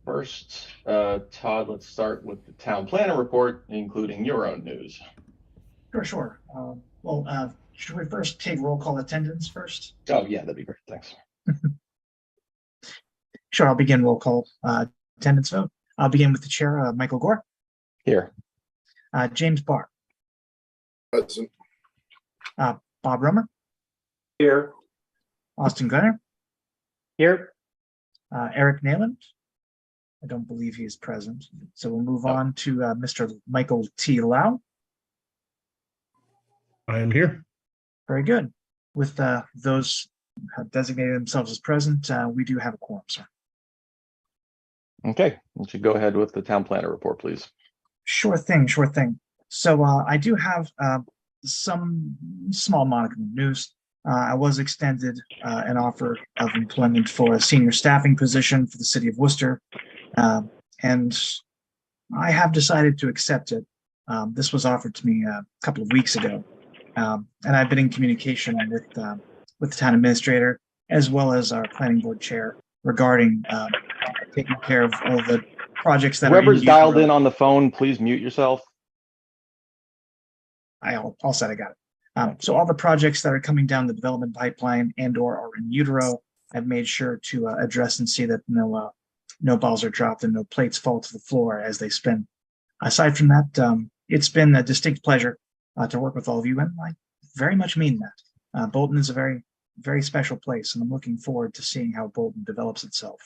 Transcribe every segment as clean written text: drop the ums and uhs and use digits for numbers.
First, Todd, let's start with the town planner report, including your own news. Sure. Should we first take roll call attendance first? Oh, yeah, that'd be great. Thanks. Sure, I'll begin roll call attendance vote. I'll begin with the chair, Michael Gore. Here. James Barr. Present. Bob Romer. Here. Austin Gunner. Here. Eric Nayland. I don't believe he is present. So we'll move on to Mr. Michael T. Lau. I am here. Very good. With those who have designated themselves as present, we do have a quorum, sir. Okay, you should go ahead with the town planner report, please. Sure thing. So I do have some small modicum of news. I was extended an offer of employment for a senior staffing position for the city of Worcester, and I have decided to accept it. This was offered to me a couple of weeks ago, and I've been in communication with the town administrator as well as our planning board chair regarding taking care of all the projects that Whoever's dialed in on the phone, please mute yourself. All set, I got it. So all the projects that are coming down the development pipeline and or are in utero, I've made sure to address and see that no balls are dropped and no plates fall to the floor as they spin. Aside from that, it's been a distinct pleasure to work with all of you, and I very much mean that. Bolton is a very, very special place, and I'm looking forward to seeing how Bolton develops itself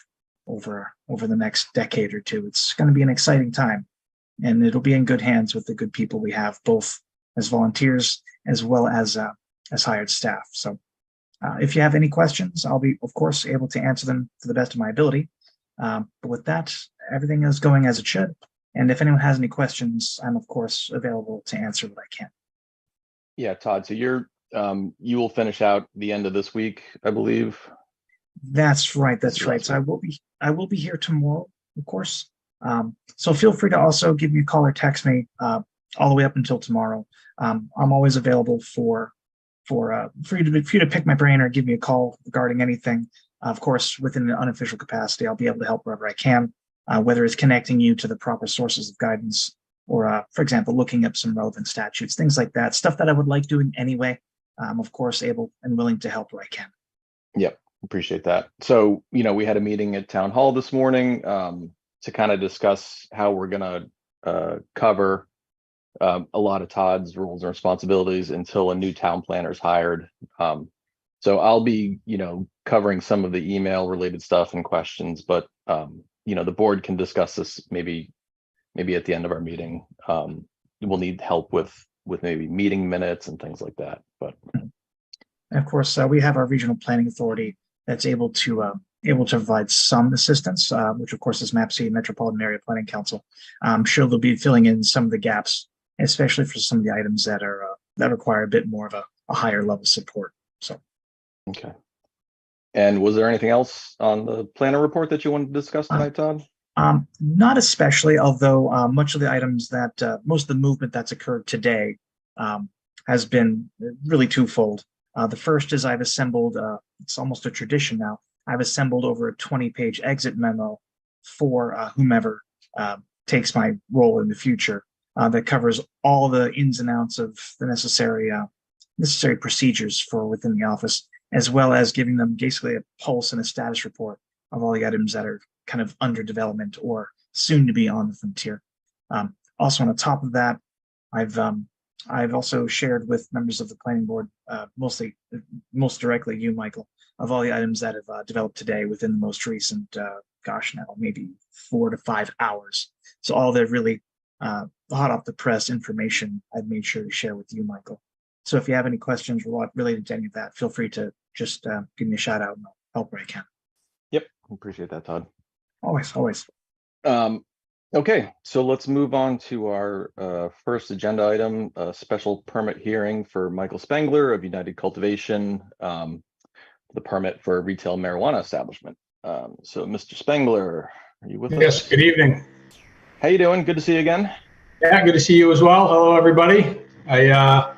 over the next decade or two. It's going to be an exciting time, and it'll be in good hands with the good people we have, both as volunteers as well as hired staff. So if you have any questions, I'll be, of course, able to answer them to the best of my ability. But with that, everything is going as it should. And if anyone has any questions, I'm, of course, available to answer what I can. Yeah, Todd, so you will finish out the end of this week, I believe. That's right. So I will be here tomorrow, of course. So feel free to also give me a call or text me all the way up until tomorrow. I'm always available for you to pick my brain or give me a call regarding anything. Of course, within an unofficial capacity, I'll be able to help wherever I can, whether it's connecting you to the proper sources of guidance or, for example, looking up some relevant statutes, things like that, stuff that I would like doing anyway. I'm, of course, able and willing to help where I can. Yep, appreciate that. So, we had a meeting at Town Hall this morning to kind of discuss how we're going to cover a lot of Todd's roles and responsibilities until a new town planner is hired. So I'll be, covering some of the email related stuff and questions, but the board can discuss this maybe at the end of our meeting. We'll need help with maybe meeting minutes and things like that. But and of course, we have our regional planning authority that's able to provide some assistance, which of course is MAPC, Metropolitan Area Planning Council. I'm sure they'll be filling in some of the gaps, especially for some of the items that require a bit more of a higher level support. So, okay. And was there anything else on the planner report that you wanted to discuss tonight, Todd? Not especially, although much of the items that most of the movement that's occurred today has been really twofold. The first is I've assembled, it's almost a tradition now, I've assembled over a 20-page exit memo for whomever takes my role in the future that covers all the ins and outs of the necessary procedures for within the office, as well as giving them basically a pulse and a status report of all the items that are kind of under development or soon to be on the frontier. Also, on top of that, I've also shared with members of the planning board, most directly you, Michael, of all the items that have developed today within the most recent, maybe 4 to 5 hours. So all the really hot off the press information I've made sure to share with you, Michael. So if you have any questions related to any of that, feel free to just give me a shout out and I'll help where I can. Yep, appreciate that, Todd. Always. Okay, so let's move on to our first agenda item, a special permit hearing for Michael Spengler of United Cultivation, the permit for a retail marijuana establishment. So Mr. Spengler, are you with us? Yes, good evening. How you doing? Good to see you again. Yeah, good to see you as well. Hello, everybody. I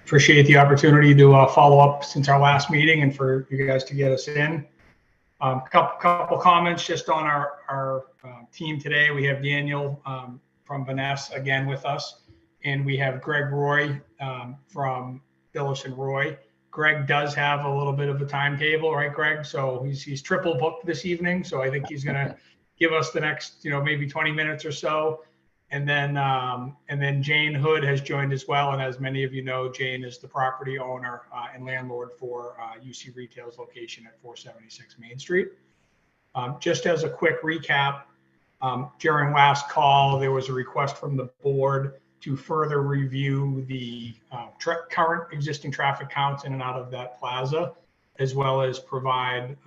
appreciate the opportunity to follow up since our last meeting and for you guys to get us in. Couple comments just on our team today. We have Daniel from Vanessa again with us, and we have Greg Roy from Billis and Roy. Greg does have a little bit of a timetable, right, Greg? So he's triple booked this evening. So I think he's going to give us the next, maybe 20 minutes or so. And then Jane Hood has joined as well. And as many of you know, Jane is the property owner and landlord for UC Retail's location at 476 Main Street. Just as a quick recap, during last call, there was a request from the board to further review the current existing traffic counts in and out of that plaza, as well as provide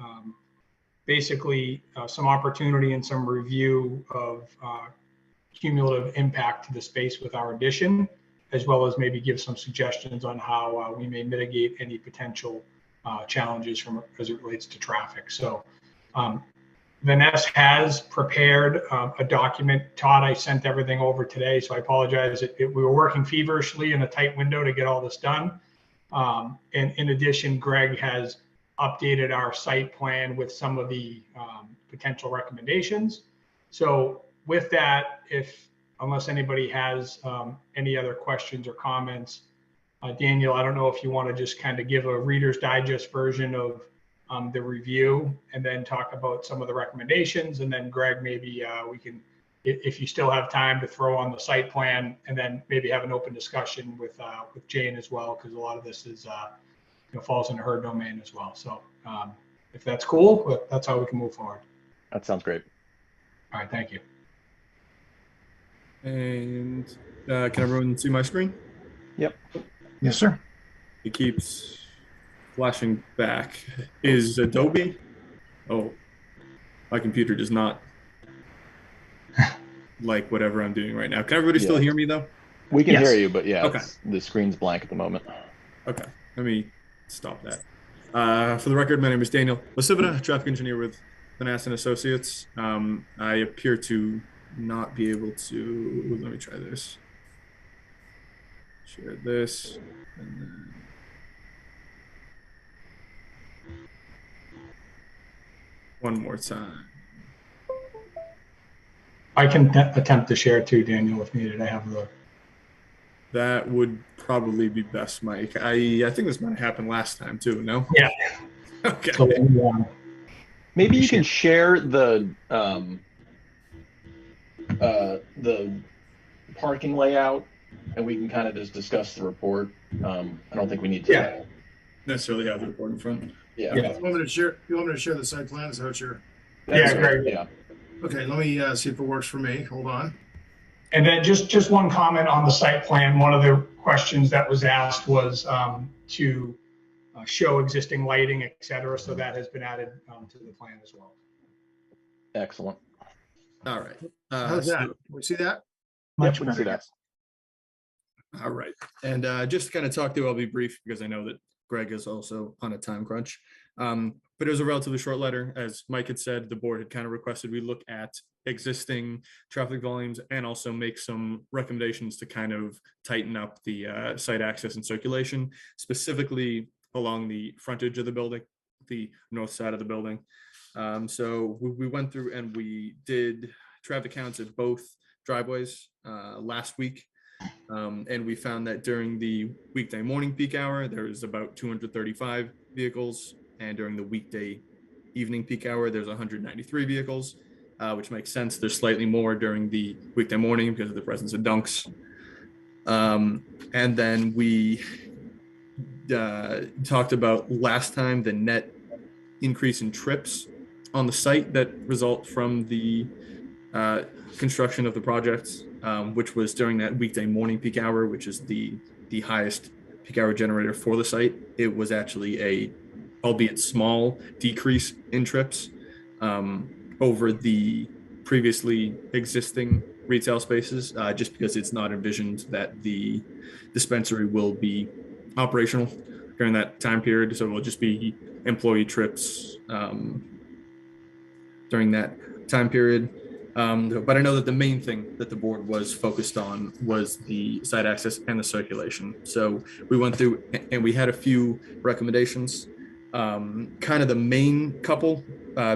basically some opportunity and some review of cumulative impact to the space with our addition, as well as maybe give some suggestions on how we may mitigate any potential challenges as it relates to traffic. So Vanessa has prepared a document. Todd, I sent everything over today, so I apologize. We were working feverishly in a tight window to get all this done. And in addition, Greg has updated our site plan with some of the potential recommendations. So with that, unless anybody has any other questions or comments, Daniel, I don't know if you want to just kind of give a Reader's Digest version of the review and then talk about some of the recommendations. And then Greg, maybe we can, if you still have time, to throw on the site plan and then maybe have an open discussion with Jane as well, because a lot of this is falls into her domain as well. So if that's cool, that's how we can move forward. That sounds great. All right, thank you. And can everyone see my screen? Yep. Yes, sir. It keeps flashing back. Is Adobe? Oh, my computer does not like whatever I'm doing right now. Can everybody still hear me though? We can Yes. hear you, but yeah, Okay. the screen's blank at the moment. Okay, let me stop that. For the record, my name is Daniel Lasivita, traffic engineer with Vanessa and Associates. I appear to not be able to, let me try this. Share this. And then... one more time. I can attempt to share too, Daniel, if needed. I have the. That would probably be best, Mike. I think this might have happened last time too, no? Yeah. Okay. So, Maybe you can share the parking layout, and we can kind of just discuss the report. I don't think we need to. Yeah. Necessarily have the report in front. Yeah. Yeah. You want me to share the site plan? Is that what you're? Yeah, great. Yeah. Okay, let me see if it works for me. Hold on. And then just one comment on the site plan. One of the questions that was asked was to show existing lighting, et cetera. So that has been added to the plan as well. Excellent. All right. How's that? Can we see that? Much Yep, we can see better. that. All right. And just to kind of talk through, I'll be brief because I know that Greg is also on a time crunch. But it was a relatively short letter. As Mike had said, the board had kind of requested we look at existing traffic volumes and also make some recommendations to kind of tighten up the site access and circulation, specifically along the frontage of the building, the north side of the building. So we went through and we did traffic counts at both driveways last week. And we found that during the weekday morning peak hour, there was about 235 vehicles. And during the weekday evening peak hour, there's 193 vehicles, which makes sense. There's slightly more during the weekday morning because of the presence of dunks. And then we talked about last time the net increase in trips on the site that result from the construction of the projects, which was during that weekday morning peak hour, which is the highest peak hour generator for the site. It was actually a, albeit small, decrease in trips over the previously existing retail spaces, just because it's not envisioned that the dispensary will be operational during that time period. So it will just be employee trips during that time period. But I know that the main thing that the board was focused on was the site access and the circulation. So we went through and we had a few recommendations. Kind of the main couple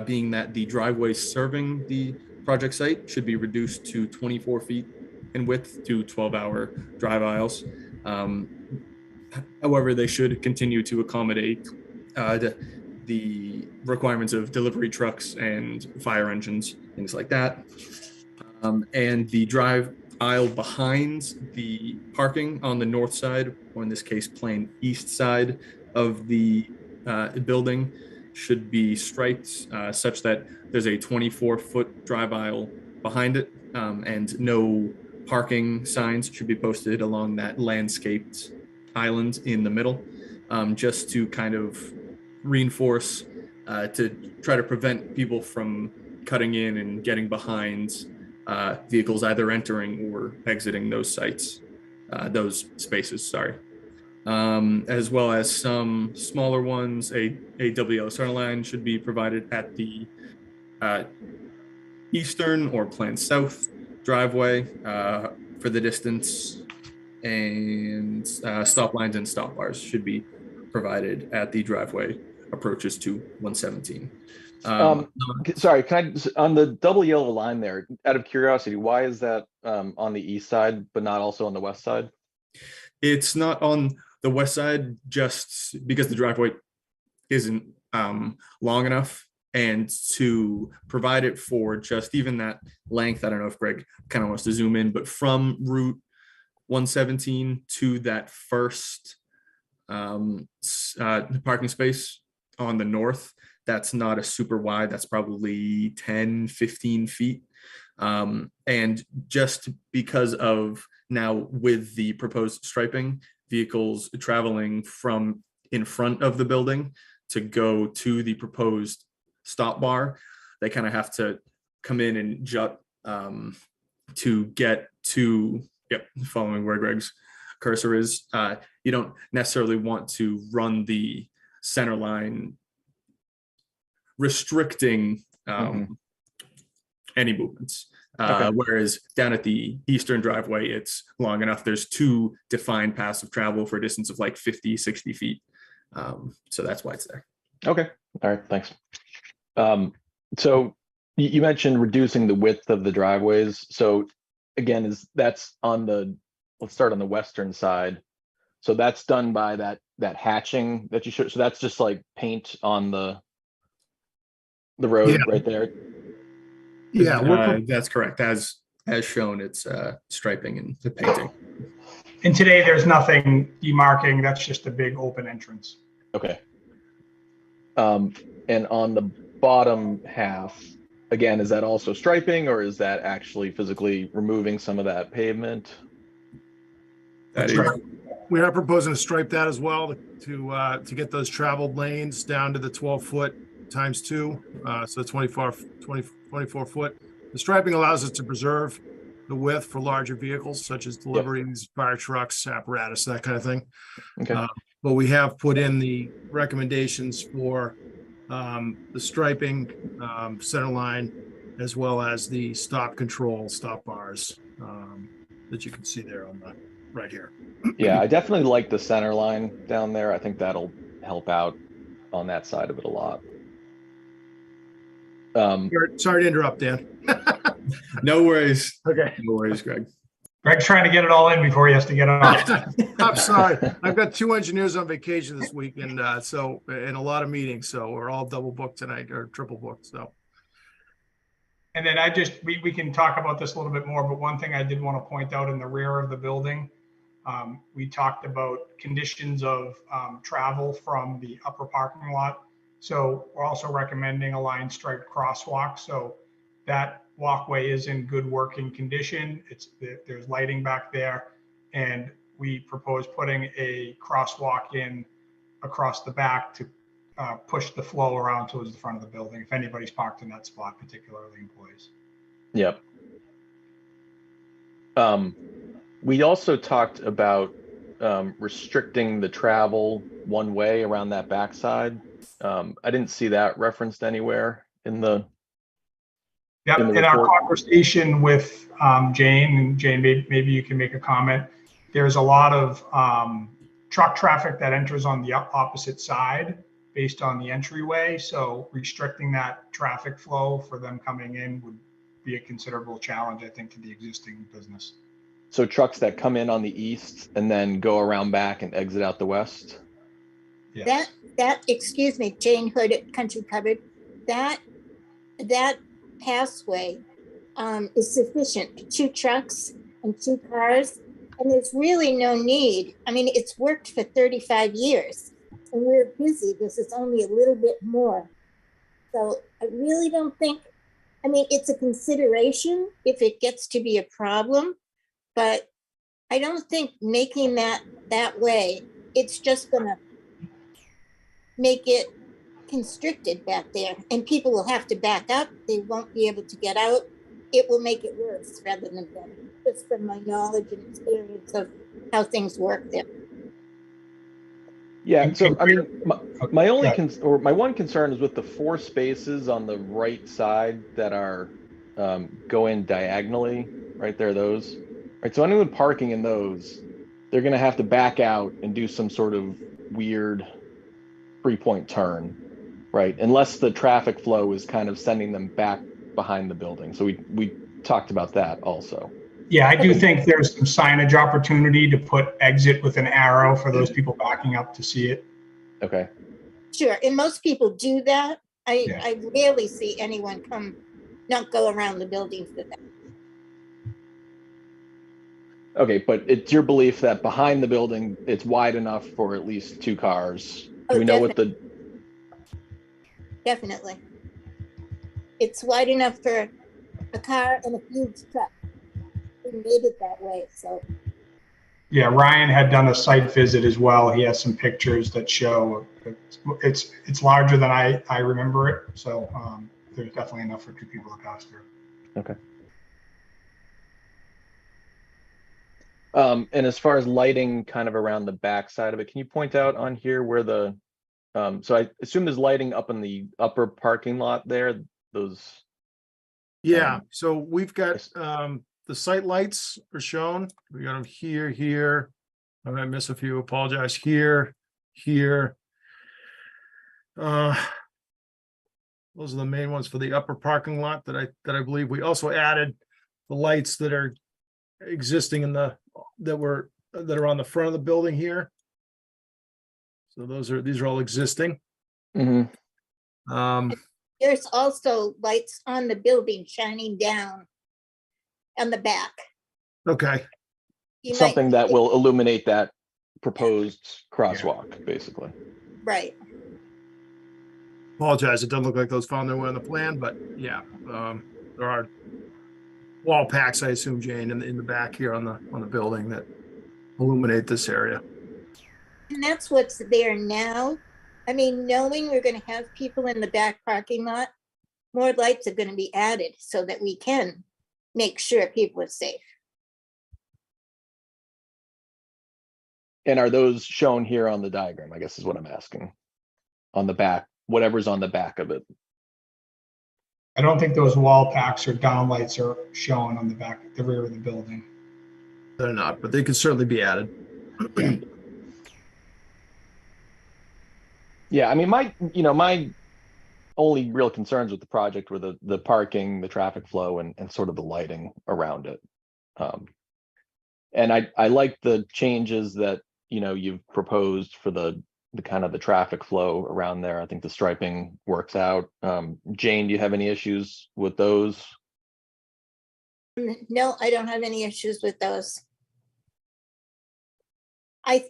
being that the driveway serving the project site should be reduced to 24 feet in width to 12-hour drive aisles. However, they should continue to accommodate the requirements of delivery trucks and fire engines, things like that. And the drive aisle behind the parking on the north side, or in this case, plain east side of the building, should be striped such that there's a 24-foot drive aisle behind it, and no parking signs should be posted along that landscaped island in the middle, just to kind of reinforce, to try to prevent people from cutting in and getting behind vehicles either entering or exiting those sites, those spaces, sorry. As well as some smaller ones. A WL center line should be provided at the eastern or planned south driveway for the distance, and stop lines and stop bars should be provided at the driveway approaches to 117. Sorry, can I, on the double yellow line there, out of curiosity, why is that on the east side, but not also on the west side? It's not on the west side just because the driveway isn't long enough, and to provide it for just even that length. I don't know if Greg kind of wants to zoom in, but from Route 117 to that first parking space on the north, that's not a super wide, that's probably 10-15 feet. And just because of now with the proposed striping, vehicles traveling from in front of the building to go to the proposed stop bar, they kind of have to come in and jut to get to, yep, following where Greg's cursor is. You don't necessarily want to run the center line restricting any movements. Okay. Whereas down at the eastern driveway, it's long enough. There's two defined paths of travel for a distance of like 50, 60 feet. So that's why it's there. Okay, all right, thanks. So you mentioned reducing the width of the driveways. So again, that's on the, let's start on the western side. So that's done by that hatching that you showed. So that's just like paint on the road. Yeah. Right there. Yeah, That's correct. As shown, it's striping and the painting. And today there's nothing demarking. That's just a big open entrance. Okay. And on the bottom half, again, is that also striping, or is that actually physically removing some of that pavement? That is, we are proposing to stripe that as well to get those traveled lanes down to the 12-foot times 2, so 24 foot. The striping allows us to preserve the width for larger vehicles such as deliveries, fire trucks, apparatus, that kind of thing. Okay. But we have put in the recommendations for the striping, center line, as well as the stop control, stop bars that you can see there on the right here. Yeah, I definitely like the center line down there. I think that'll help out on that side of it a lot. Sorry to interrupt, Dan. no worries. Okay. No worries, Greg. Greg's trying to get it all in before he has to get off. I'm sorry. I've got 2 engineers on vacation this week, and and a lot of meetings, so we're all double booked tonight or triple booked. So, And then we can talk about this a little bit more, but one thing I did want to point out in the rear of the building, we talked about conditions of travel from the upper parking lot. So we're also recommending a line striped crosswalk. So that walkway is in good working condition. There's lighting back there, and we propose putting a crosswalk in across the back to push the flow around towards the front of the building if anybody's parked in that spot, particularly employees. Yep. We also talked about restricting the travel one way around that backside. I didn't see that referenced anywhere in the. Yep, in the in our report. conversation with Jane, and Jane, maybe you can make a comment. There's a lot of truck traffic that enters on the opposite side based on the entryway. So restricting that traffic flow for them coming in would be a considerable challenge, I think, to the existing business. So trucks that come in on the east and then go around back and exit out the west? Yes. Excuse me, Jane Hood at Country Cupboard, that passway is sufficient for 2 trucks and 2 cars. And there's really no need. I mean, it's worked for 35 years and we're busy. This is only a little bit more. So I really don't think, I mean, it's a consideration if it gets to be a problem, but I don't think making that way, it's just gonna make it constricted back there and people will have to back up. They won't be able to get out. It will make it worse rather than better, just from my knowledge and experience of how things work there. Yeah, so I mean, my only Yeah. my one concern is with the 4 spaces on the right side that are go in diagonally, right there, those. Right, so anyone parking in those, they're gonna have to back out and do some sort of weird 3-point turn, right? Unless the traffic flow is kind of sending them back behind the building. So we talked about that also. Yeah, I do think there's some signage opportunity to put exit with an arrow for those people backing up to see it. Okay. Sure, and most people do that. Yeah. I rarely see anyone not go around the building for that. Okay, but it's your belief that behind the building, it's wide enough for at least 2 cars. Do Oh, we know what the, Definitely. It's wide enough for a car and a huge truck. We made it that way, so. Yeah, Ryan had done a site visit as well. He has some pictures that show it's larger than I remember it. So there's definitely enough for 2 people to pass through. okay. And as far as lighting kind of around the back side of it, can you point out on here where the, so I assume there's lighting up in the upper parking lot there, those, Yeah, so we've got, the site lights are shown. We got them here. I might miss a few, apologize, here. Those are the main ones for the upper parking lot that I believe. We also added the lights that are existing that are on the front of the building here. So these are all existing. Mhm. There's also lights on the building shining down on the back. Okay, You might- Something that will illuminate that proposed crosswalk, basically. Right. apologize. It doesn't look like those found their way on the plan, but yeah, there are wall packs, I assume, Jane, in the back here on the building that illuminate this area. And that's what's there now. I mean, knowing we're going to have people in the back parking lot, more lights are going to be added so that we can make sure people are safe. And are those shown here on the diagram, I guess is what I'm asking? On the back, whatever's on the back of it. I don't think those wall packs or downlights are shown on the rear of the building. They're not, but they could certainly be added. Yeah, I mean, my only real concerns with the project were the parking, the traffic flow, and sort of the lighting around it. And I like the changes that, you've proposed for the kind of the traffic flow around there. I think the striping works out. Jane, do you have any issues with those? No, I don't have any issues with those. I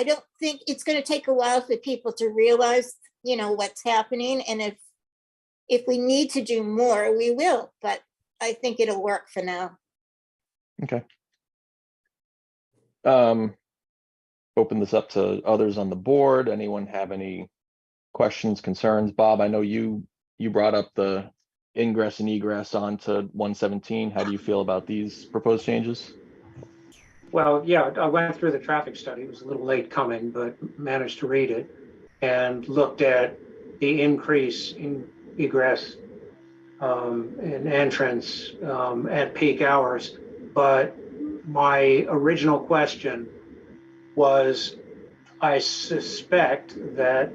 don't think it's going to take a while for people to realize, what's happening. And if we need to do more, we will, but I think it'll work for now. Okay. Open this up to others on the board. Anyone have any questions, concerns? Bob, I know you brought up the ingress and egress onto 117. How do you feel about these proposed changes? Well, yeah, I went through the traffic study. It was a little late coming, but managed to read it and looked at the increase in egress and entrance at peak hours. But my original question was, I suspect that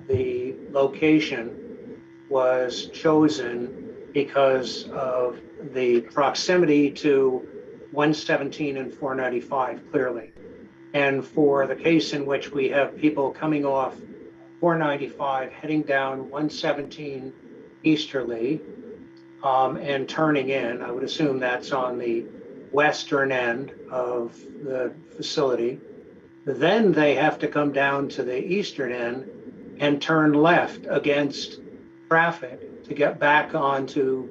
the location was chosen because of the proximity to 117 and 495, clearly. And for the case in which we have people coming off 495, heading down 117 easterly, and turning in, I would assume that's on the western end of the facility. Then they have to come down to the eastern end and turn left against traffic to get back onto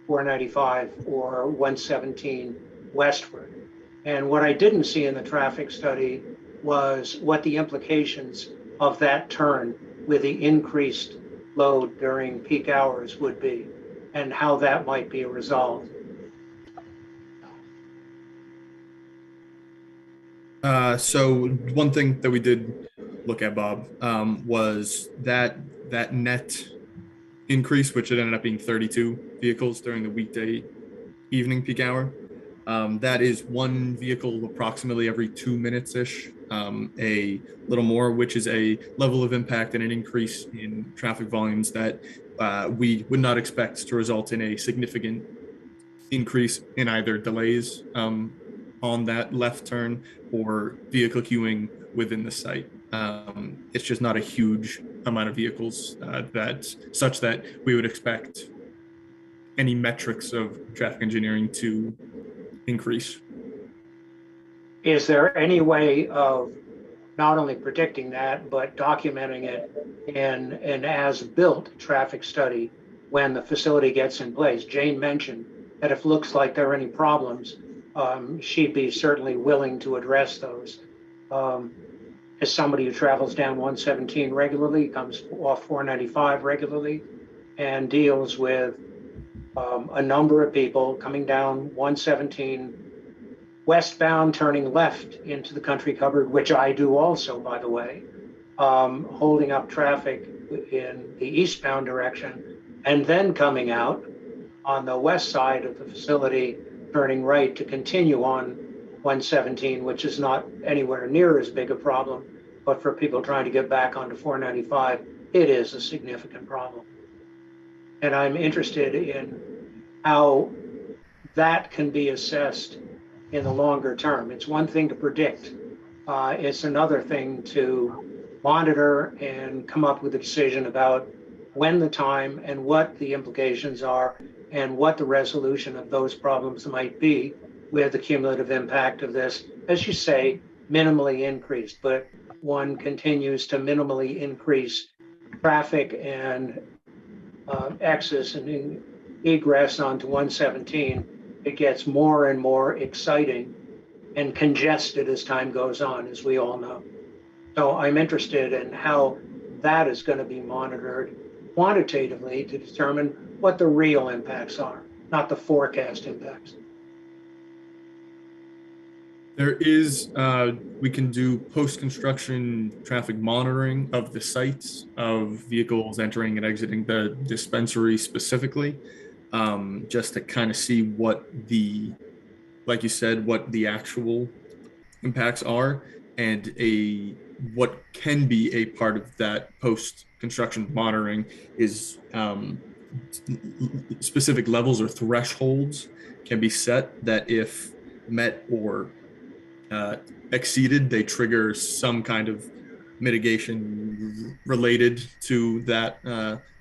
495 or 117 westward. And what I didn't see in the traffic study was what the implications of that turn with the increased load during peak hours would be and how that might be resolved. So one thing that we did look at, Bob, was that net increase, which it ended up being 32 vehicles during the weekday evening peak hour. That is one vehicle approximately every 2 minutes-ish, a little more, which is a level of impact and an increase in traffic volumes that we would not expect to result in a significant increase in either delays on that left turn or vehicle queuing within the site. It's just not a huge amount of vehicles such that we would expect any metrics of traffic engineering to increase. Is there any way of not only predicting that, but documenting it in an as-built traffic study when the facility gets in place? Jane mentioned that if it looks like there are any problems, she'd be certainly willing to address those. As somebody who travels down 117 regularly, comes off 495 regularly, and deals with a number of people coming down 117 westbound, turning left into the country cupboard, which I do also, by the way, holding up traffic in the eastbound direction, and then coming out on the west side of the facility, turning right to continue on 117, which is not anywhere near as big a problem, but for people trying to get back onto 495, it is a significant problem. And I'm interested in how that can be assessed in the longer term. It's one thing to predict. It's another thing to monitor and come up with a decision about when the time and what the implications are and what the resolution of those problems might be with the cumulative impact of this, as you say, minimally increased, but one continues to minimally increase traffic and access and egress onto 117, it gets more and more exciting and congested as time goes on, as we all know. So I'm interested in how that is going to be monitored quantitatively to determine what the real impacts are, not the forecast impacts. There is, we can do post-construction traffic monitoring of the sites of vehicles entering and exiting the dispensary specifically, just to kind of see what like you said, what the actual impacts are, and what can be a part of that post-construction monitoring is specific levels or thresholds can be set that if met or exceeded, they trigger some kind of mitigation related to that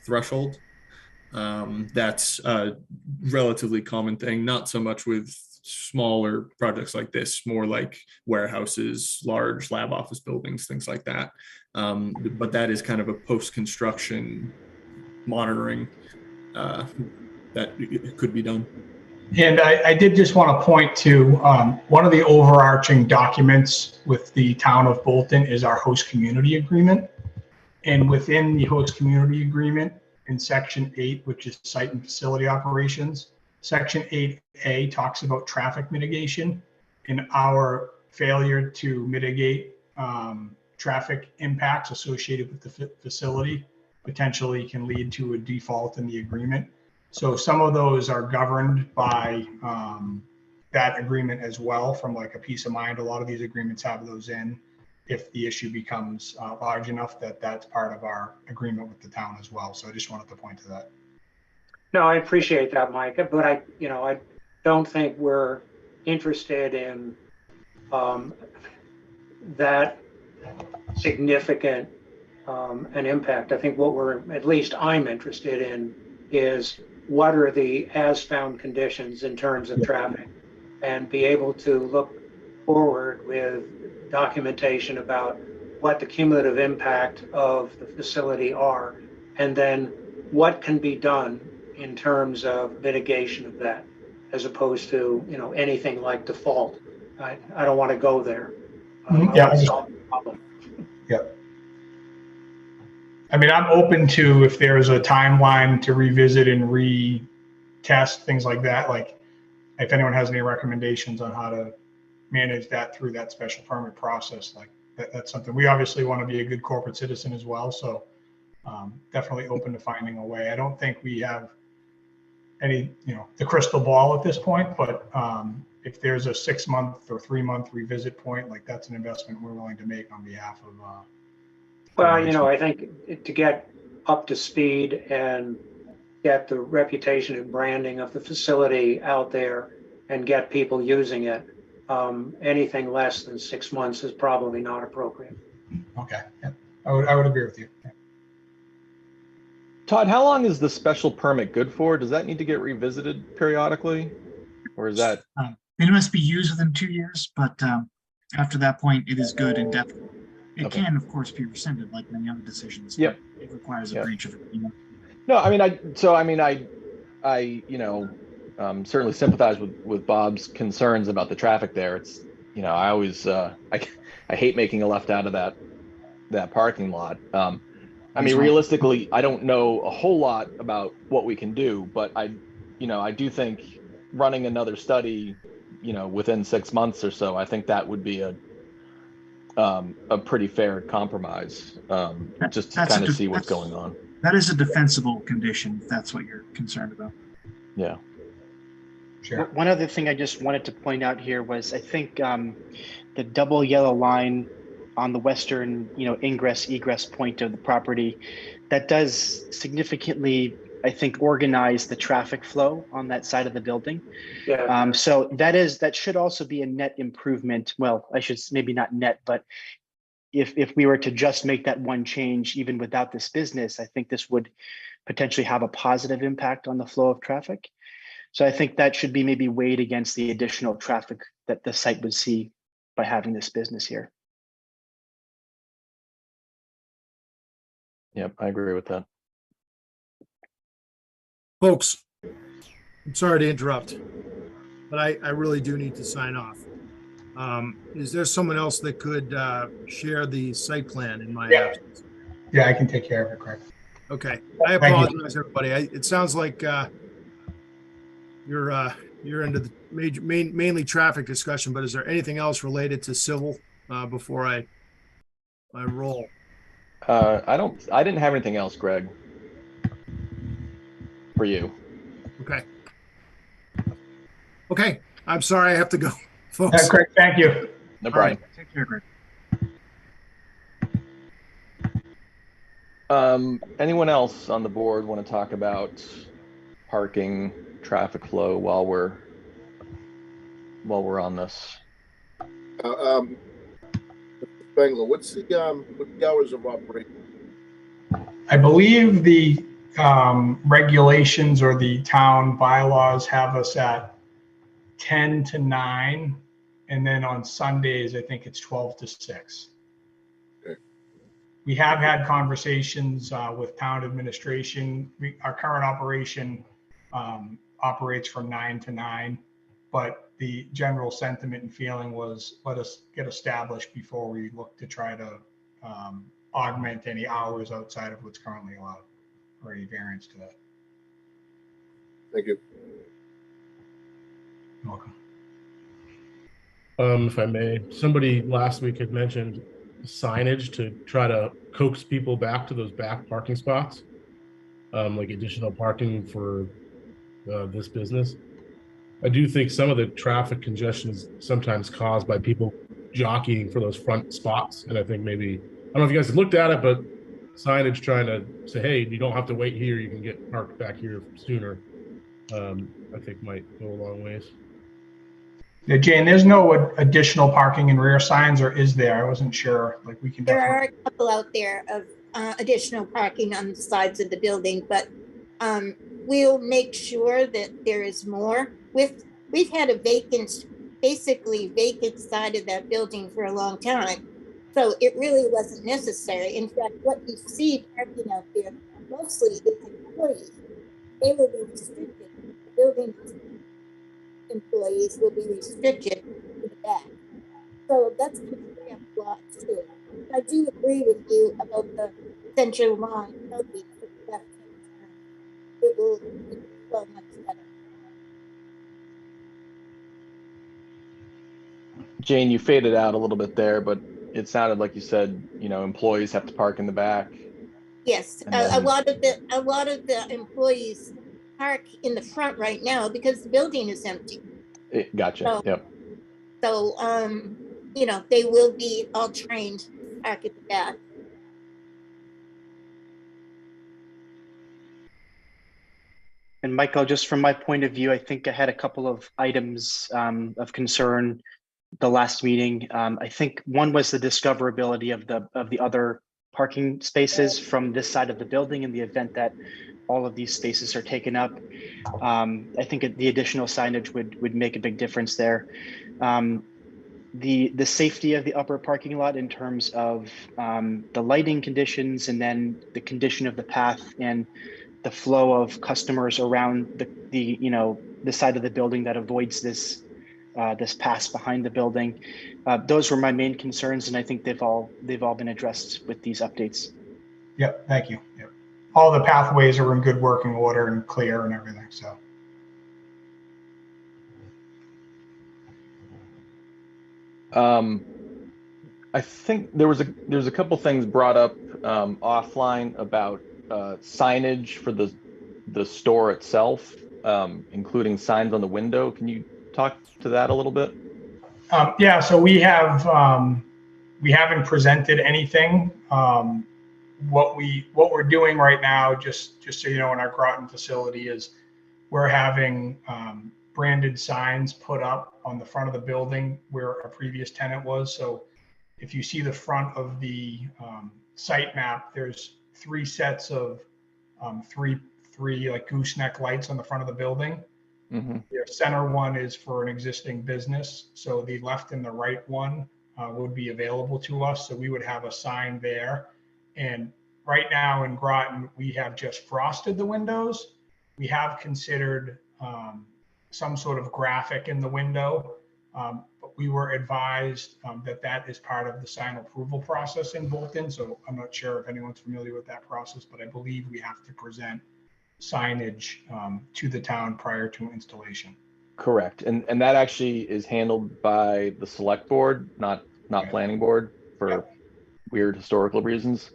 threshold. That's a relatively common thing, not so much with smaller projects like this, more like warehouses, large lab office buildings, things like that. But that is kind of a post-construction monitoring that could be done. And I did just want to point to one of the overarching documents with the town of Bolton is our host community agreement. And within the host community agreement in section 8, which is site and facility operations, section 8A talks about traffic mitigation and our failure to mitigate traffic impacts associated with the facility potentially can lead to a default in the agreement. So some of those are governed by that agreement as well, from like a peace of mind. A lot of these agreements have those in. if the issue becomes large enough that that's part of our agreement with the town as well. So I just wanted to point to that. No, I appreciate that, Mike, but I don't think we're interested in that significant an impact. I think what at least I'm interested in is what are the as-found conditions in terms of traffic, and be able to look forward with documentation about what the cumulative impact of the facility are, and then what can be done in terms of mitigation of that, as opposed to, anything like default. I don't want to go there. I want to solve the problem. Yeah. I mean, I'm open to, if there's a timeline to revisit and retest things like that, like if anyone has any recommendations on how to manage that through that special permit process, like that's something, we obviously want to be a good corporate citizen as well. So definitely open to finding a way. I don't think we have any, the crystal ball at this point, but if there's a 6-month or 3-month revisit point, like that's an investment we're willing to make on behalf of. Well, I think to get up to speed and get the reputation and branding of the facility out there and get people using it, anything less than 6 months is probably not appropriate. Okay, yeah. I would agree with you. Yeah. Todd, how long is the special permit good for? Does that need to get revisited periodically? Or is that? It must be used within 2 years, but after that point, it is good indefinitely. It Okay. can, of course, be rescinded like many other decisions. Yep. But it requires a Yep. breach of agreement. No, I mean, I certainly sympathize with Bob's concerns about the traffic there. It's, I always, I hate making a left out of that parking lot. I mean, realistically, I don't know a whole lot about what we can do, but I do think running another study, within 6 months or so, I think that would be a pretty fair compromise, just to That's kind a of see what's that's- going on. That is a defensible condition, if that's what you're concerned about. Yeah. Sure. One other thing I just wanted to point out here was I think the double yellow line on the western, ingress egress point of the property, that does significantly, I think, organize the traffic flow on that side of the building. Yeah. So that should also be a net improvement. Well, I should maybe not net, but if we were to just make that one change, even without this business, I think this would potentially have a positive impact on the flow of traffic. So I think that should be maybe weighed against the additional traffic that the site would see by having this business here. Yep, I agree with that. Folks, I'm sorry to interrupt, but I really do need to sign off. Is there someone else that could share the site plan in my Yeah. absence? Yeah, I can take care of it, Craig. Okay, I Thank you. apologize, everybody. It sounds like you're into the mainly traffic discussion, but is there anything else related to civil before I roll? I didn't have anything else, Greg, for you. Okay. Okay, I'm sorry I have to go, Yeah, folks. Craig, thank you. No All right. problem. Take care, Greg. Anyone else on the board want to talk about parking, traffic flow while we're on this? Spengler, what's the hours of operation? I believe the regulations or the town bylaws have us at 10 to 9. And then on Sundays, I think it's 12 to 6. Okay. We have had conversations with town administration. Our current operation operates from 9 to 9, but the general sentiment and feeling was let us get established before we look to try to augment any hours outside of what's currently allowed or any variance to that. Thank you. You're welcome. If I may, somebody last week had mentioned signage to try to coax people back to those back parking spots, like additional parking for this business. I do think some of the traffic congestion is sometimes caused by people jockeying for those front spots. And I think maybe, I don't know if you guys have looked at it, but signage trying to say, hey, you don't have to wait here, you can get parked back here sooner, I think might go a long ways. Yeah, Jane, there's no additional parking and rear signs, or is there? I wasn't sure. Like, we can There are definitely. a couple out there of additional parking on the sides of the building, but we'll make sure that there is more. We've had a basically vacant side of that building for a long time. So it really wasn't necessary. In fact, what you see parking out there mostly is employees. They will be restricted. The building employees will be restricted to the back. So that's going to free up a lot too. I do agree with you about the central line parking for the left hand turn. It will be so much better. Jane, you faded out a little bit there, but it sounded like you said, you know, employees have to park in the back. Yes, And a then- lot of the employees park in the front right now because the building is empty. Gotcha. So- Yep. So, you know, they will be all trained to park at the back. And Michael, just from my point of view, I think I had a couple of items of concern the last meeting. I think one was the discoverability of the other parking spaces from this side of the building in the event that all of these spaces are taken up. I think the additional signage would make a big difference there. The safety of the upper parking lot in terms of the lighting conditions, and then the condition of the path and the flow of customers around the side of the building that avoids this pass behind the building. Those were my main concerns, and I think they've all been addressed with these updates. Yep, thank you. Yep. All the pathways are in good working order and clear and everything, so. I think there's a couple things brought up offline about signage for the store itself, including signs on the window. Can you talk to that a little bit? Yeah, so we haven't presented anything. What we're doing right now, just so you know, in our Groton facility is we're having branded signs put up on the front of the building where a previous tenant was. So if you see the front of the site map, there's 3 sets of three like gooseneck lights on the front of the building. Mm-hmm. The center one is for an existing business. So the left and the right one would be available to us. So we would have a sign there. And right now in Groton, we have just frosted the windows. We have considered some sort of graphic in the window, but we were advised that is part of the sign approval process in Bolton. So I'm not sure if anyone's familiar with that process, but I believe we have to present signage to the town prior to installation. Correct. And that actually is handled by the select board, not Okay. planning board, for Yep. weird historical reasons.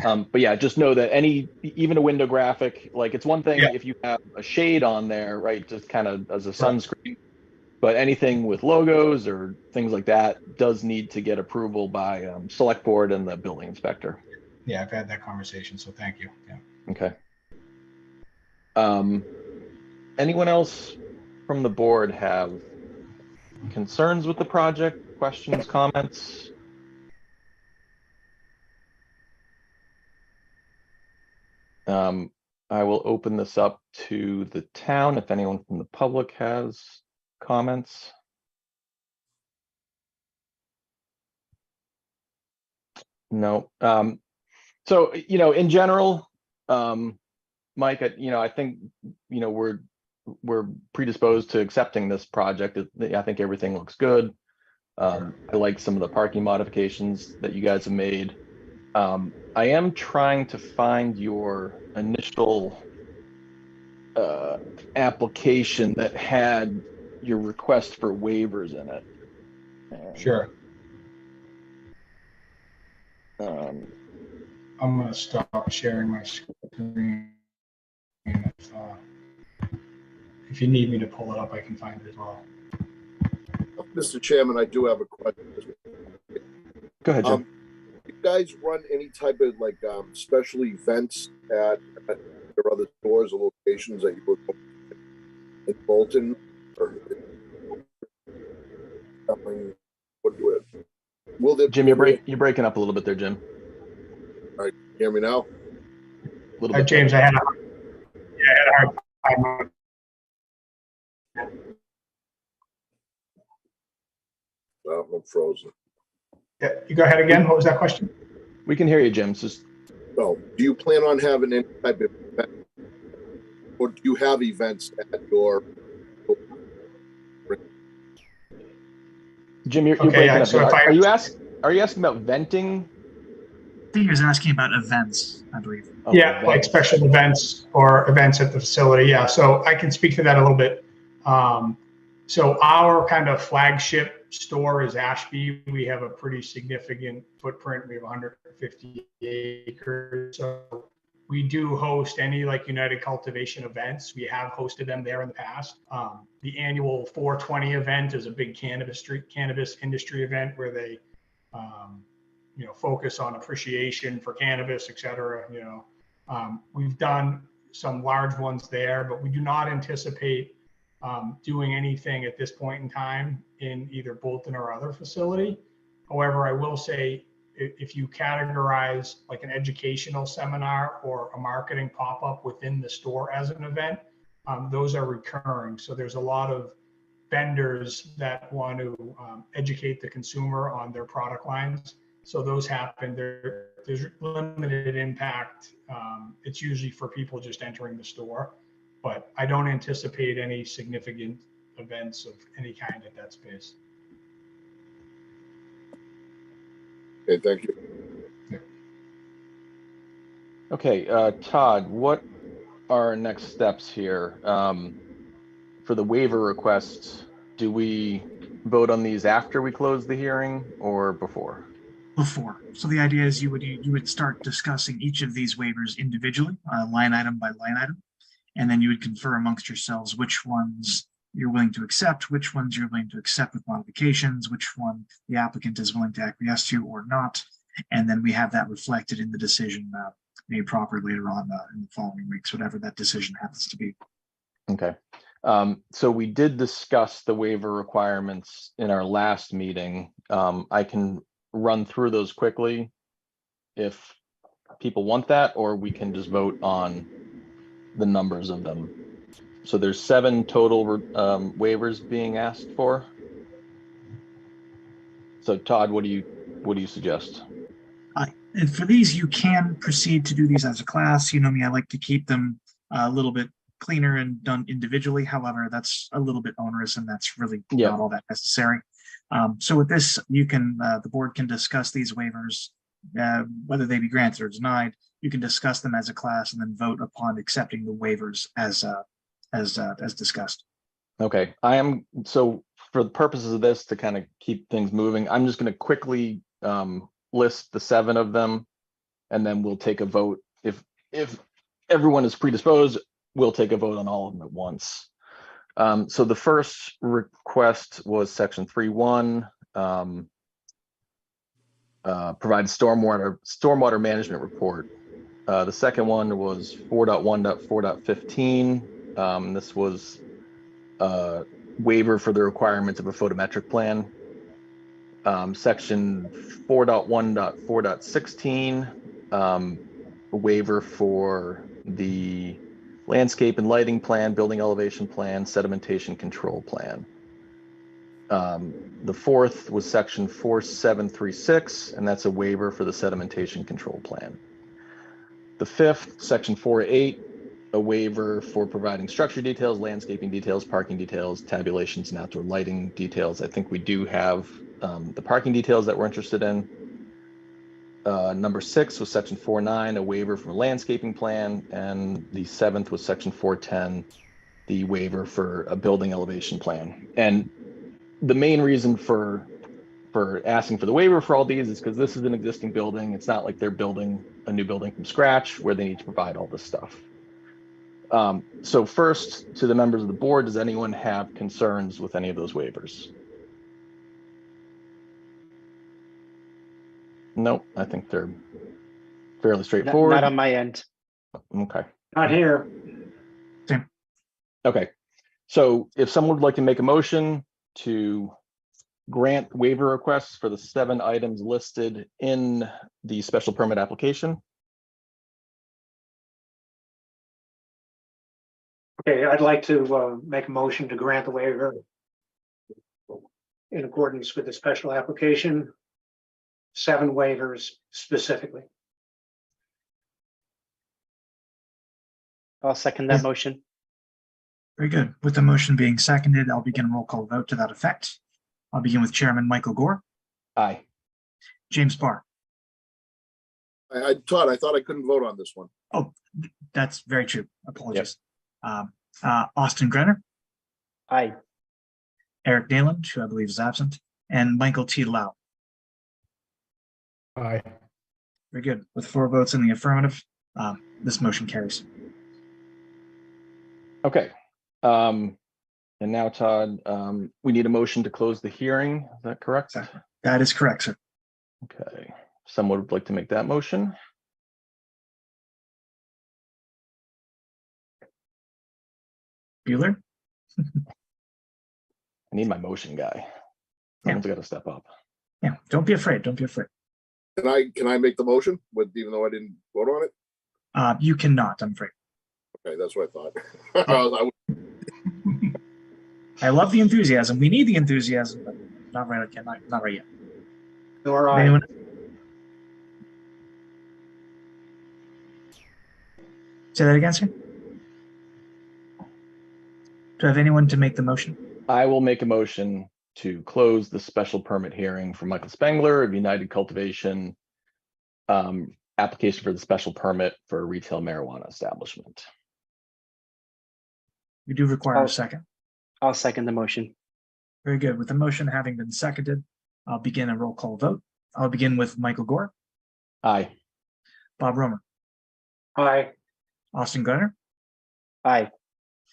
But yeah, just know that even a window graphic, like, it's one thing Yeah. if you have a shade on there, right, just kind of as a sunscreen, but anything with logos or things like that does need to get approval by select board and the building inspector. Yeah, I've had that conversation, so thank you. Yeah. Okay. Anyone else from the board have concerns with the project, questions, comments? I will open this up to the town if anyone from the public has comments. No. So, you know, in general, Mike, I think, we're predisposed to accepting this project. I think everything looks good. I like some of the parking modifications that you guys have made. I am trying to find your initial application that had your request for waivers in it. Sure. Um, I'm going to stop sharing my screen. If you need me to pull it up, I can find it as well. Mr. Chairman, I do have a question. Go ahead, Jim. You guys run any type of like special events at your other stores or locations that you would in Bolton or something? What do it? Will there Jim, you're breaking up a little bit there, Jim. hear me now? A little bit. James, I had a hard time. Oh, I'm frozen. Yeah, you go ahead again. What was that question? We can hear you, Jim. It's just So, do you plan on having any type of event, or do you have events at your? Jim, you're Okay, breaking yeah, up. so if Are you asking about venting? I think he was asking about events, I believe. Oh, Yeah, like events. special events or events at the facility. Yeah, so I can speak to that a little bit. So our kind of flagship store is Ashby. We have a pretty significant footprint. We have 150 acres. So we do host any like United Cultivation events. We have hosted them there in the past. The annual 420 event is a big cannabis industry event where they, focus on appreciation for cannabis, et cetera. We've done some large ones there, but we do not anticipate doing anything at this point in time in either Bolton or other facility. However, I will say if you categorize like an educational seminar or a marketing pop-up within the store as an event, those are recurring. So there's a lot of vendors that want to educate the consumer on their product lines. So those happen. There's limited impact. It's usually for people just entering the store, but I don't anticipate any significant events of any kind at that space. Okay, thank you. Okay, Todd, what are our next steps here? For the waiver requests, do we vote on these after we close the hearing or before? Before. So the idea is you would start discussing each of these waivers individually, line item by line item, and then you would confer amongst yourselves which ones you're willing to accept, which ones you're willing to accept with modifications, which one the applicant is willing to acquiesce to or not, and then we have that reflected in the decision made proper later on in the following weeks, whatever that decision happens to be. Okay. So we did discuss the waiver requirements in our last meeting. I can run through those quickly if people want that, or we can just vote on the numbers of them. So there's 7 total waivers being asked for. So Todd, what do you suggest? And for these, you can proceed to do these as a class. You know me, I like to keep them a little bit cleaner and done individually. However, that's a little bit onerous and that's really not all that necessary. So with this, you can, the board can discuss these waivers, whether they be granted or denied. You can discuss them as a class and then vote upon accepting the waivers as discussed. Okay, so for the purposes of this, to kind of keep things moving, I'm just going to quickly list the 7 of them, and then we'll take a vote. If everyone is predisposed, we'll take a vote on all of them at once. So the first request was section 3.1, provide stormwater management report. The second one was 4.1.4.15. This was a waiver for the requirements of a photometric plan. Section 4.1.4.16, a waiver for the landscape and lighting plan, building elevation plan, sedimentation control plan. The fourth was section 4736, and that's a waiver for the sedimentation control plan. The fifth, section 4.8, a waiver for providing structure details, landscaping details, parking details, tabulations, and outdoor lighting details. I think we do have the parking details that we're interested in. Number 6 was section 4.9, a waiver from a landscaping plan, and the 7th was section 4.10, the waiver for a building elevation plan. And the main reason for asking for the waiver for all these is because this is an existing building. It's not like they're building a new building from scratch where they need to provide all this stuff. So first, to the members of the board, does anyone have concerns with any of those waivers? Nope, I think they're fairly Not, straightforward. not on my end. Okay. Not here. Okay. So if someone would like to make a motion to grant waiver requests for the 7 items listed in the special permit application. Okay, I'd like to make a motion to grant the waiver in accordance with the special application. 7 waivers specifically. I'll second that motion. Very good. With the motion being seconded, I'll begin a roll call vote to that effect. I'll begin with Chairman Michael Gore, Aye. James Barr. Todd, I thought I couldn't vote on this one. That's very true. Apologies. Austin Grenner, Aye. Eric Nayland, who I believe is absent, and Michael T. Lau. Aye. Very good. With 4 votes in the affirmative, this motion carries. Okay. And now, Todd, we need a motion to close the hearing. Is that correct? That is correct, sir. Okay. Someone would like to make that motion? Bueller? I need my motion guy. Someone's got to step up. Yeah, don't be afraid. Don't be afraid. Can I make the motion with, even though I didn't vote on it? You cannot, I'm afraid. Okay, that's what I thought. I love the enthusiasm. We need the enthusiasm, but not right yet. Not right yet. Nor I. Anyone? Say that again, sir? Do I have anyone to make the motion? I will make a motion to close the special permit hearing for Michael Spengler of United Cultivation, application for the special permit for a retail marijuana establishment. We do require a second. I'll second the motion. Very good. With the motion having been seconded, I'll begin a roll call vote. I'll begin with Michael Gore, Aye. Bob Romer, Aye. Austin Grenner, Aye.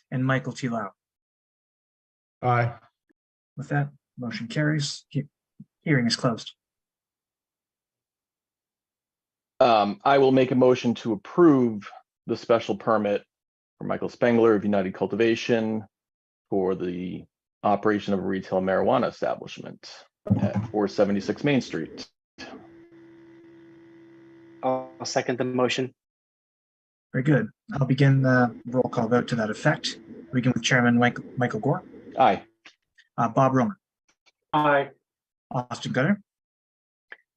and Michael T. Lau. Aye. With that, motion carries. Hearing is closed. I will make a motion to approve the special permit for Michael Spengler of United Cultivation for the operation of a retail marijuana establishment at 476 Main Street. I'll second the motion. Very good. I'll begin the roll call vote to that effect. We begin with Chairman Michael Gore, Aye. Bob Romer, Aye. Austin Gunner,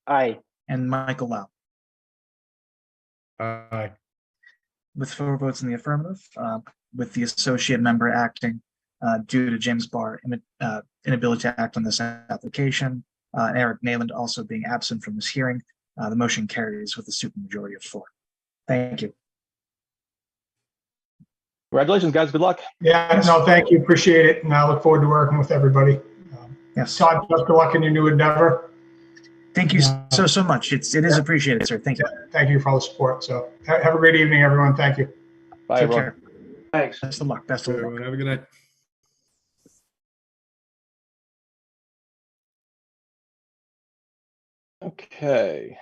Aye. and Michael Lau. Aye. With 4 votes in the affirmative, with the associate member acting due to James Barr inability to act on this application, and Eric Nayland also being absent from this hearing, the motion carries with a supermajority of 4. Thank you. Congratulations, guys. Good luck. Yeah, no, thank you. Appreciate it. And I look forward to working with everybody. Yes. Todd, best of luck in your new endeavor. Thank you so much. It is appreciated, sir. Thank you. Thank you for all the support. So have a great evening, everyone. Thank you. Bye, Take everyone. care. Thanks. Best of luck. Best of luck. Everyone, have a good night. Okay.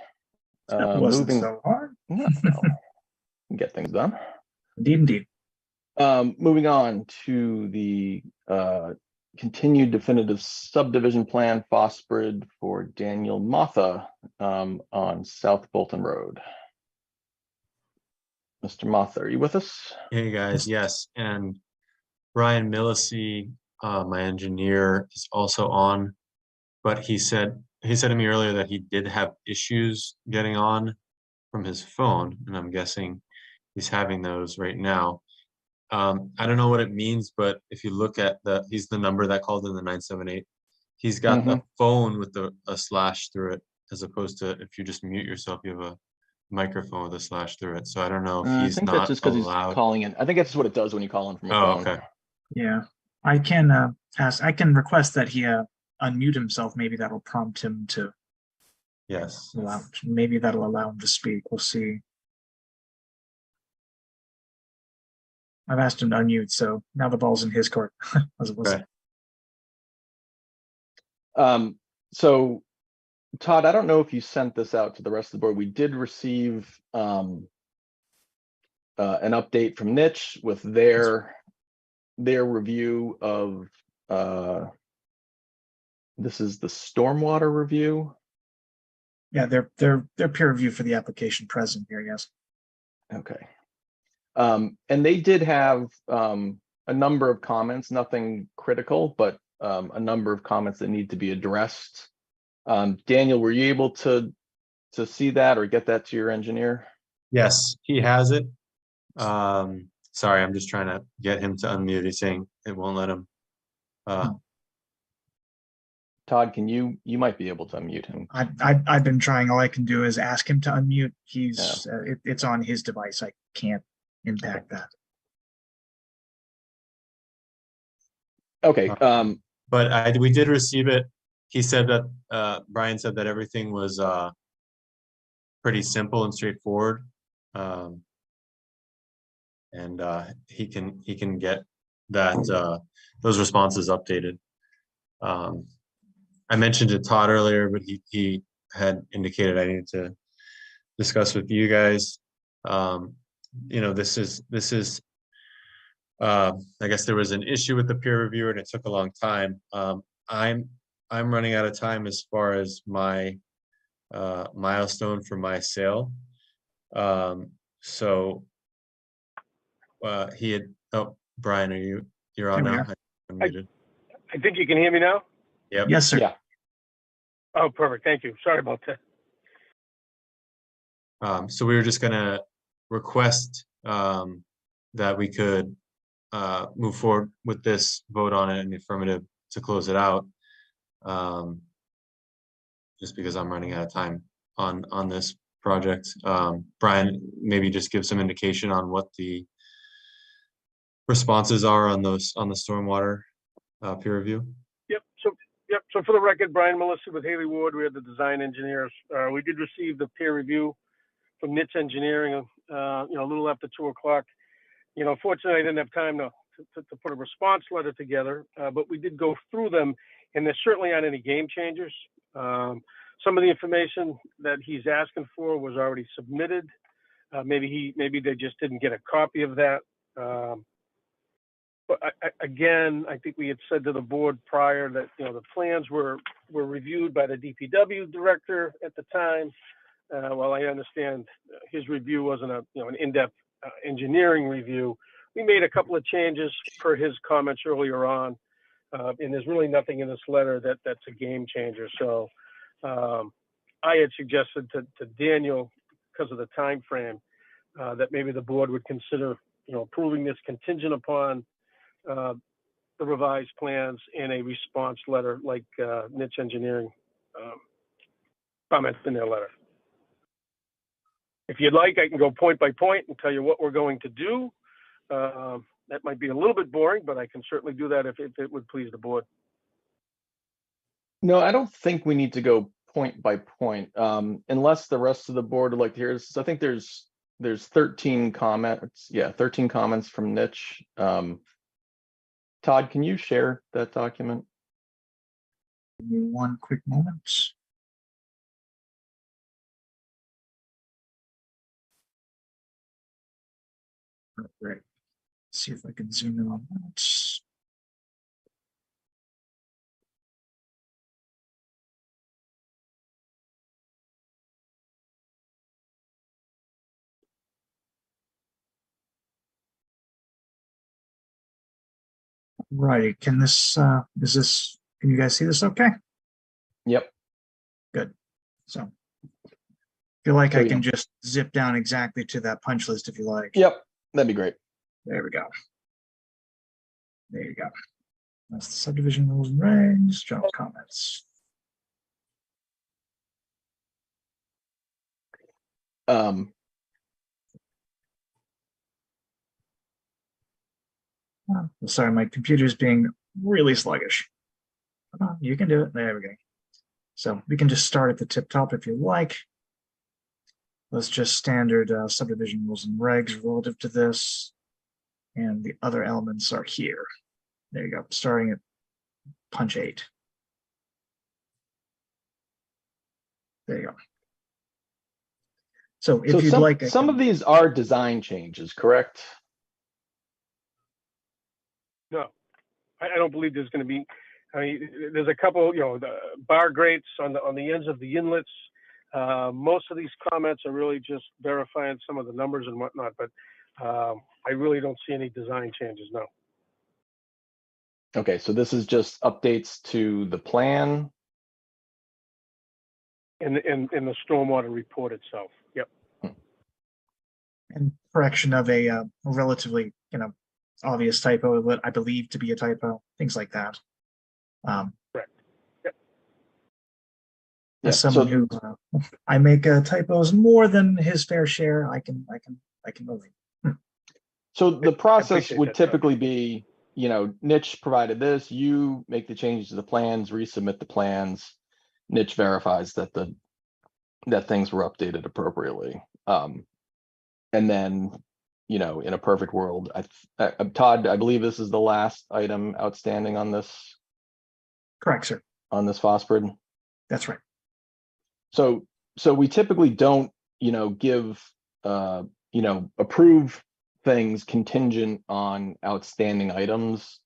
That wasn't Moving. so hard. No. Get things done. Indeed. Moving on to the continued definitive subdivision plan Fosbrid for Daniel Motha on South Bolton Road. Mr. Motha, are you with us? Hey guys, yes, and Brian Millisey, my engineer, is also on, but he said to me earlier that he did have issues getting on from his phone, and I'm guessing he's having those right now. I don't know what it means, but if you look at he's the number that called in the 978. He's got the phone with a slash through it, as opposed to if you just mute yourself, you have a microphone with a slash through it. So I don't know if I he's think not that's just because he's allowed. calling in. I think that's what it does when you call in from a Oh, phone. okay. Yeah. I can ask. I can request that he unmute himself. Maybe that'll prompt him to Yes. allow. Maybe that'll allow him to speak. We'll see. I've asked him to unmute, so now the ball's in his court. As it was. Okay. So Todd, I don't know if you sent this out to the rest of the board. We did receive an update from Niche with their review of this is the stormwater review. Yeah, their peer review for the application present here, yes. Okay. And they did have a number of comments, nothing critical, but a number of comments that need to be addressed. Daniel, were you able to see that or get that to your engineer? Yes, he has it. Sorry, I'm just trying to get him to unmute. He's saying it won't let him. Todd, you might be able to unmute him. I've been trying. All I can do is ask him to unmute. He's it's on his device. I can't impact that. Okay. But we did receive it. He said that Brian said that everything was pretty simple and straightforward. And he can get that those responses updated. I mentioned to Todd earlier, but he had indicated I needed to discuss with you guys. You know, this is I guess there was an issue with the peer reviewer and it took a long time. I'm running out of time as far as my milestone for my sale. So he had, oh, Brian, you're on now? I think you can hear me now? Yep. Yes, sir. Yeah. Oh, perfect. Thank you. Sorry about that. So we were just gonna request that we could move forward with this, vote on it in the affirmative to close it out. Just because I'm running out of time on this project. Brian, maybe just give some indication on what the responses are on the stormwater peer review. Yep. So for the record, Brian Melissa with Haley Ward, we are the design engineers. We did receive the peer review from Niche Engineering, a little after 2 o'clock. Fortunately, I didn't have time to put a response letter together, but we did go through them, and there certainly aren't any game changers. Some of the information that he's asking for was already submitted. Maybe they just didn't get a copy of that. But again, I think we had said to the board prior that the plans were reviewed by the DPW director at the time. While I understand his review wasn't an in-depth engineering review, we made a couple of changes per his comments earlier on, and there's really nothing in this letter that's a game changer. So I had suggested to Daniel, because of the time frame, that maybe the board would consider approving this contingent upon the revised plans and a response letter like Niche Engineering comments in their letter. If you'd like, I can go point by point and tell you what we're going to do. That might be a little bit boring, but I can certainly do that if it would please the board. No, I don't think we need to go point by point, unless the rest of the board would like to hear this. I think there's 13 comments. Yeah, 13 comments from Niche. Todd, can you share that document? Give me one quick moment. Right. See if I can zoom in on that. Right. Can you guys see this okay? Yep. Good. So feel like I can just zip down exactly to that punch list if you like. Yep. That'd be great. There we go. There you go. That's the subdivision rules and regs, drop comments. Sorry, my computer's being really sluggish. Come on, you can do it. There we go. So we can just start at the tip top if you like. Let's just standard subdivision rules and regs relative to this. And the other elements are here. There you go, starting at punch 8. There you go. So So if you'd some, like, I some can- of these are design changes, correct? No, I don't believe there's going to be. I mean, there's a couple, the bar grates on the ends of the inlets. Most of these comments are really just verifying some of the numbers and whatnot, but I really don't see any design changes. No. Okay, so this is just updates to the plan. In the stormwater report itself. Yep. and correction of a relatively, obvious typo, what I believe to be a typo, things like that. Correct. Yep. As Yeah, someone so- who I make typos more than his fair share, I can relate. So the process appreciate would that, Todd. typically be, Niche provided this, you make the changes to the plans, resubmit the plans. Niche verifies that that things were updated appropriately. And then, in a perfect world, Todd, I believe this is the last item outstanding on this Correct, sir. phosphid. That's right. So we typically don't, give, approve things contingent on outstanding items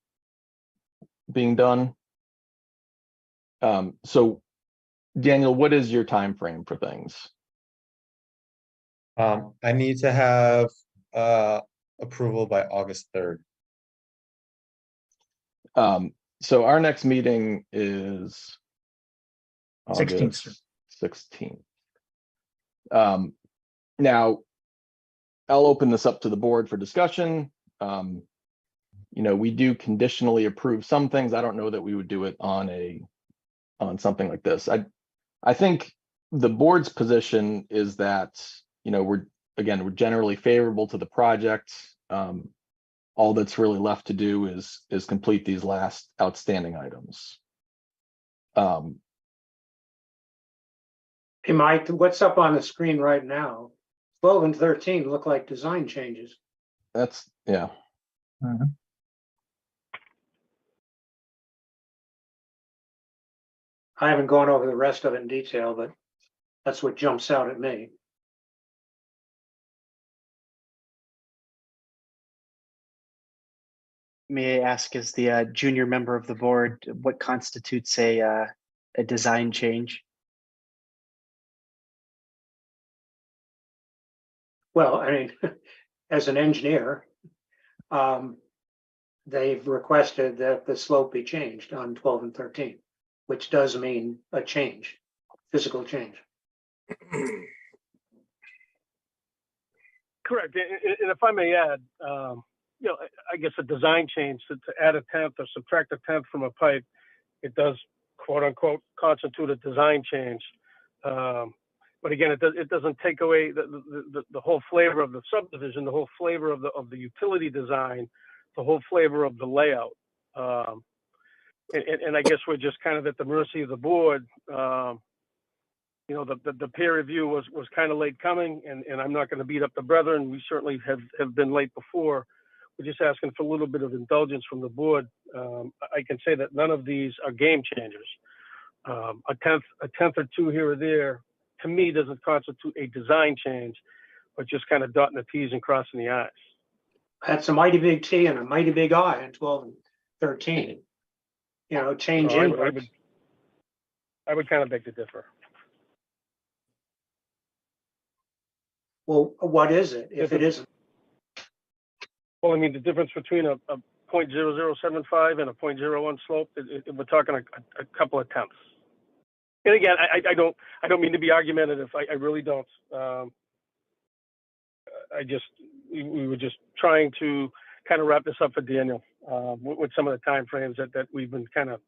being done. So Daniel, what is your time frame for things? I need to have approval by August 3rd. So our next meeting is 16th, sir. August 16th. Now, I'll open this up to the board for discussion. We do conditionally approve some things. I don't know that we would do it on something like this. I think the board's position is that, we're generally favorable to the project. All that's really left to do is complete these last outstanding items. Hey, Mike, what's up on the screen right now? 12 and 13 look like design changes. Yeah. Mhm. I haven't gone over the rest of it in detail, but that's what jumps out at me. May I ask, as the junior member of the board, what constitutes a design change? Well, I mean, as an engineer, they've requested that the slope be changed on 12 and 13, which does mean a change, physical change. Correct. And if I may add, I guess a design change to add a tenth or subtract a tenth from a pipe, it does quote unquote constitute a design change. But again, it doesn't take away the whole flavor of the subdivision, the whole flavor of the utility design, the whole flavor of the layout. And I guess we're just kind of at the mercy of the board. The peer review was kind of late coming, and I'm not going to beat up the brethren. We certainly have been late before. We're just asking for a little bit of indulgence from the board. I can say that none of these are game changers. A tenth or two here or there, to me, doesn't constitute a design change, but just kind of dotting the T's and crossing the I's. That's a mighty big T and a mighty big I in 12 and 13. Change So inputs. I would kind of beg to differ. Well, what is it if it isn't? Well, I mean, the difference between a 0.0075 and a 0.01 slope, we're talking a couple of tenths. And again, I don't mean to be argumentative. I really don't. We were just trying to kind of wrap this up for Daniel with some of the time frames that we've been kind of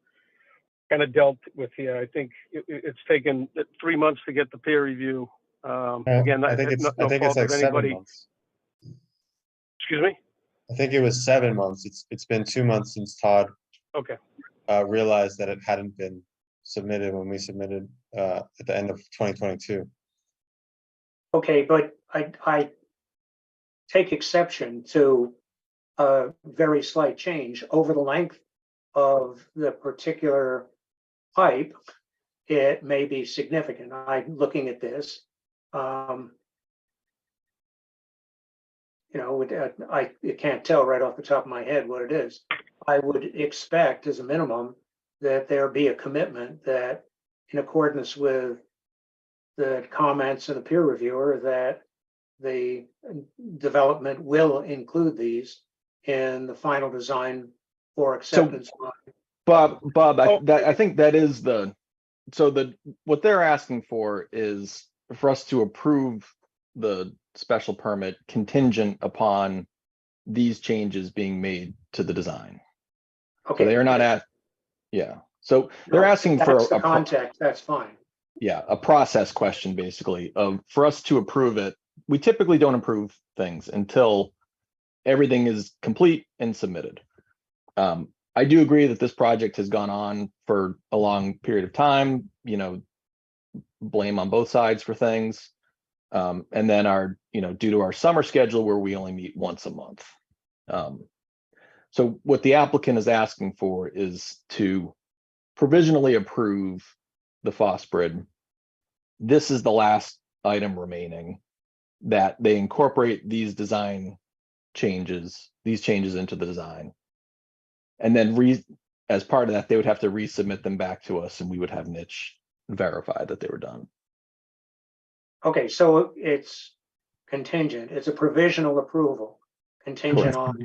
dealt with here. I think it's taken 3 months to get the peer review. Again, I think it's like 7 months. Excuse me? I think it was 7 months. It's been 2 months since Todd Okay. realized that it hadn't been submitted when we submitted at the end of 2022. Okay, but I take exception to a very slight change over the length of the particular pipe it may be significant. I'm looking at this. I can't tell right off the top of my head what it is. I would expect as a minimum that there be a commitment that in accordance with the comments of the peer reviewer, that the development will include these in the final design for acceptance. Bob, I think that is what they're asking for is for us to approve the special permit contingent upon these changes being made to the design. Okay. So they are not so they're asking for that's the context. That's fine. Yeah, a process question basically of for us to approve it. We typically don't approve things until everything is complete and submitted. I do agree that this project has gone on for a long period of time, blame on both sides for things. And then due to our summer schedule where we only meet once a month. So what the applicant is asking for is to provisionally approve the Phosphrid. This is the last item remaining, that they incorporate these changes into the design. And then as part of that, they would have to resubmit them back to us and we would have Niche verify that they were done. Okay, so it's contingent. It's a provisional approval contingent on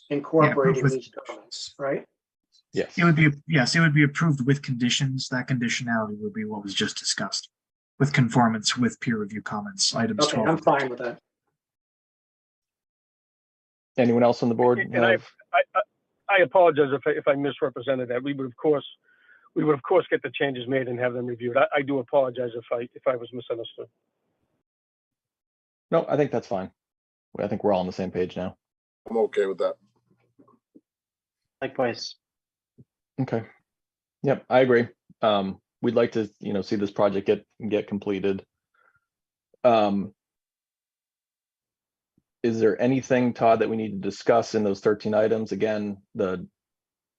incorporating these comments, right? Yes. It would be approved with conditions. That conditionality would be what was just discussed with conformance with peer review comments, items. Okay, I'm fine with that. Anyone else on the board? And I apologize if I misrepresented that. We would of course get the changes made and have them reviewed. I do apologize if I was misunderstood. No, I think that's fine. I think we're all on the same page now. I'm okay with that. Likewise. Okay. Yep, I agree. We'd like to, see this project get completed. Is there anything, Todd, that we need to discuss in those 13 items? Again, the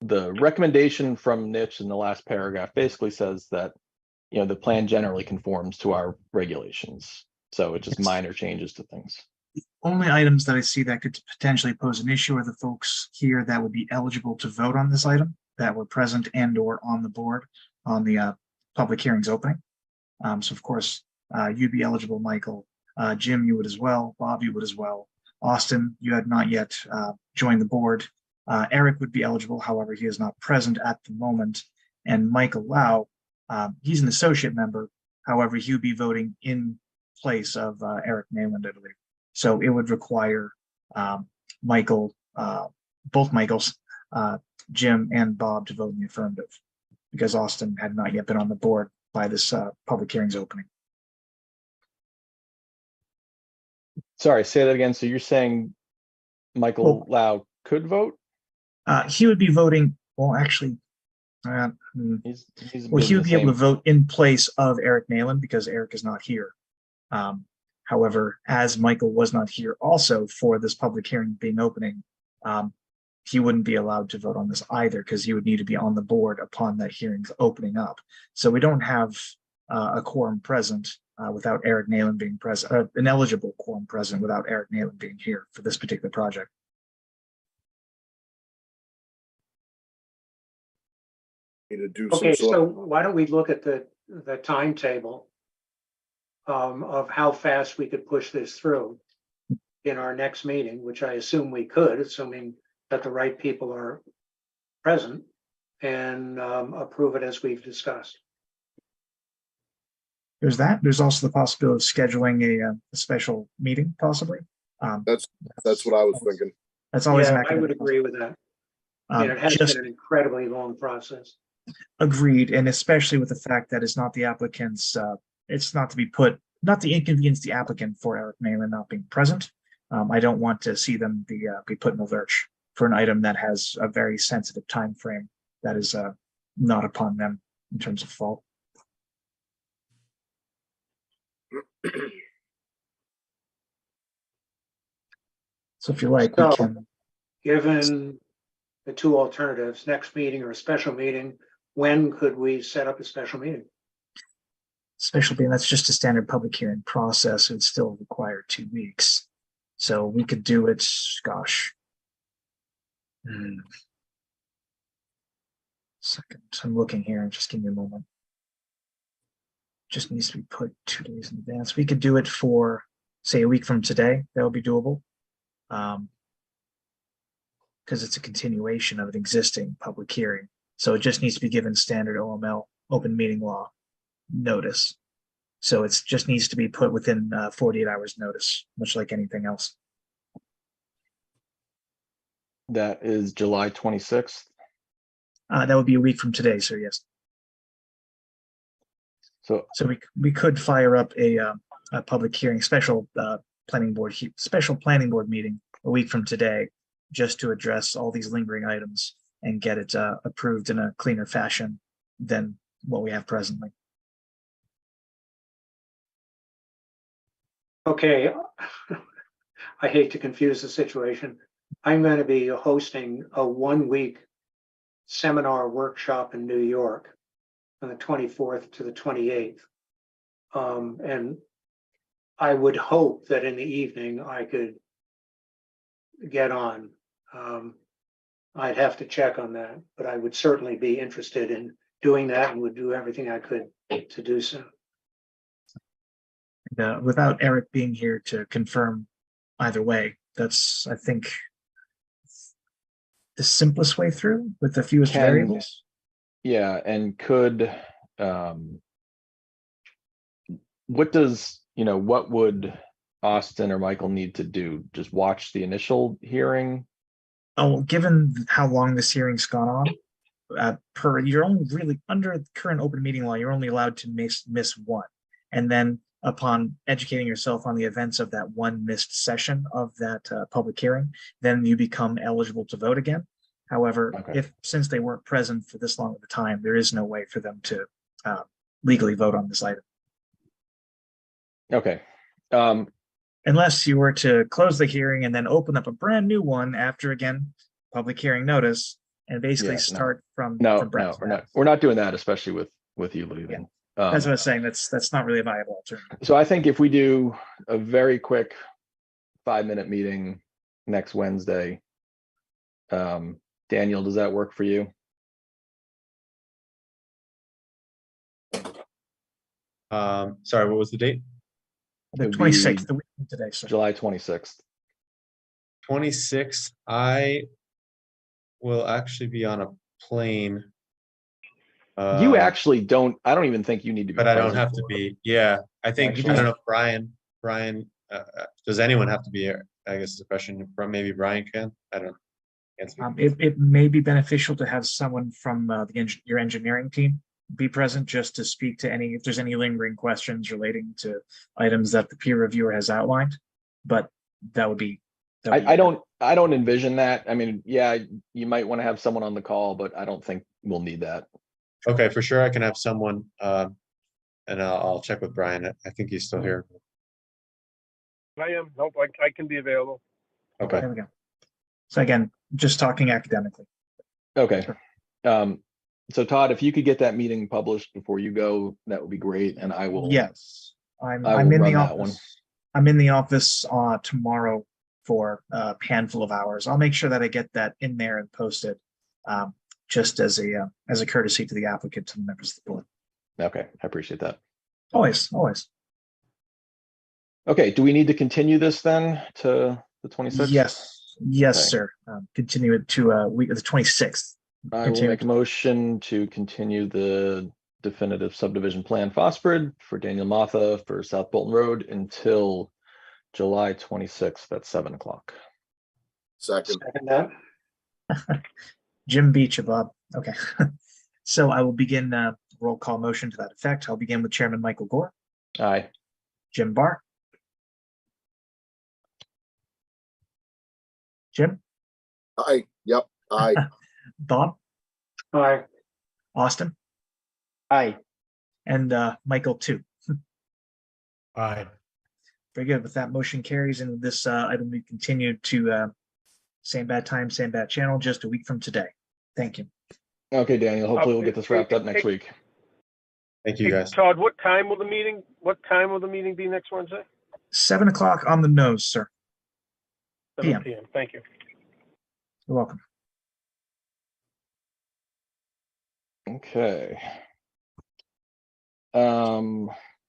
recommendation from Niche in the last paragraph basically says that, the plan generally conforms to our regulations. So it's just minor changes to things. The only items that I see that could potentially pose an issue are the folks here that would be eligible to vote on this item that were present and or on the board on the public hearings opening. So of course, you'd be eligible, Michael. Jim, you would as well. Bob, you would as well. Austin, you had not yet joined the board. Eric would be eligible, however, he is not present at the moment. And Michael Lau, he's an associate member. However, he would be voting in place of Eric Nayland, I believe. So it would require both Michaels, Jim and Bob to vote in the affirmative because Austin had not yet been on the board by this public hearings opening. Sorry, say that again. So you're saying Michael Lau could vote? He would be voting, well, actually, he would be able to vote in place of Eric Nayland because Eric is not here. However, as Michael was not here also for this public hearing being opening, he wouldn't be allowed to vote on this either because he would need to be on the board upon that hearing opening up. So we don't have a quorum present without Eric Nayland being present, an eligible quorum present without Eric Nayland being here for this particular project. Okay, so why don't we look at the timetable of how fast we could push this through in our next meeting, which I assume we could, assuming that the right people are present, and approve it as we've discussed. There's that. There's also the possibility of scheduling a special meeting, possibly. That's what I was thinking. That's always an I would agree with that. It has been an incredibly long process. Agreed, and especially with the fact that it's not the applicant's, it's not to inconvenience the applicant for Eric Nayland not being present. I don't want to see them be put in a lurch for an item that has a very sensitive time frame that is not upon them in terms of fault. So if you like, we can. Given the two alternatives, next meeting or a special meeting, when could we set up a special meeting? special being that's just a standard public hearing process. It would still require 2 weeks. So we could do it, gosh. Second, I'm looking here. Just give me a moment. Just needs to be put 2 days in advance. We could do it for, say, a week from today. That would be doable. Because it's a continuation of an existing public hearing. So it just needs to be given standard OML, open meeting law notice. So it's just needs to be put within 48 hours notice, much like anything else. That is July 26th. That would be a week from today, so yes. So So we could fire up a public hearing, special planning board meeting a week from today, just to address all these lingering items and get it approved in a cleaner fashion than what we have presently. Okay, I hate to confuse the situation. I'm going to be hosting a 1-week seminar workshop in New York on the 24th to the 28th. And I would hope that in the evening I could get on. I'd have to check on that, but I would certainly be interested in doing that and would do everything I could to do so. Without Eric being here to confirm either way, that's, I think, the simplest way through with the fewest variables. Yeah, and could, what would Austin or Michael need to do? Just watch the initial hearing? Oh, given how long this hearing's gone on, you're only really under current open meeting law, you're only allowed to miss one. And then upon educating yourself on the events of that one missed session of that public hearing, then you become eligible to vote again. However, since they weren't present for this long of a time, there is no way for them to legally vote on this item. Okay. Unless you were to close the hearing and then open up a brand new one after, again, public hearing notice, and basically start from we're not doing that, especially with you leaving. Yeah. That's what I was saying. That's not really a viable alternative. So I think if we do a very quick 5-minute meeting next Wednesday, Daniel, does that work for you? Sorry, what was the date? The 26th, the week from today, sir. July 26th. 26th, I will actually be on a plane. You actually don't, I don't even think you need to be. But I don't present have to for it. be. Yeah, I think, Actually. I don't know if Brian, does anyone have to be here? I guess the question, maybe Brian can, I don't know. It may be beneficial to have someone from your engineering team be present just to speak to if there's any lingering questions relating to items that the peer reviewer has outlined, but that would be. I don't envision that. I mean, yeah, you might want to have someone on the call, but I don't think we'll need that. Okay, for sure I can have someone, and I'll check with Brian. I think he's still here. I am. Nope, I can be available. Okay. There we go. So again, just talking academically. Okay. So Todd, if you could get that meeting published before you go, that would be great. And I will. Yes, I I'm will in run the that one. office. I'm in the office tomorrow for a handful of hours. I'll make sure that I get that in there and posted, just as a courtesy to the applicant, to the members of the board. Okay, I appreciate that. Always. Okay, do we need to continue this then to the 26th? Yes, Okay. sir. Continue it to week of the 26th. I will make a motion to continue the definitive subdivision plan Fosford for Daniel Matha for South Bolton Road until July 26th at 7 o'clock. Second. that. Jim Beach, Bob. Okay. So I will begin roll call motion to that effect. I'll begin with Chairman Michael Gore, Aye. Jim Barr. Jim, Aye. Yep. Aye. Bob, Aye. Austin, Aye. and Michael too. Aye. Very good. With that, motion carries, and this item we continue to same bad time, same bad channel, just a week from today. Thank you. Okay, Daniel, hopefully we'll get this wrapped up next week. Thank you, Hey, guys. Todd, what time will the meeting be next Wednesday? 7 o'clock on the nose, sir. 7 PM. PM. Thank you. You're welcome. Okay.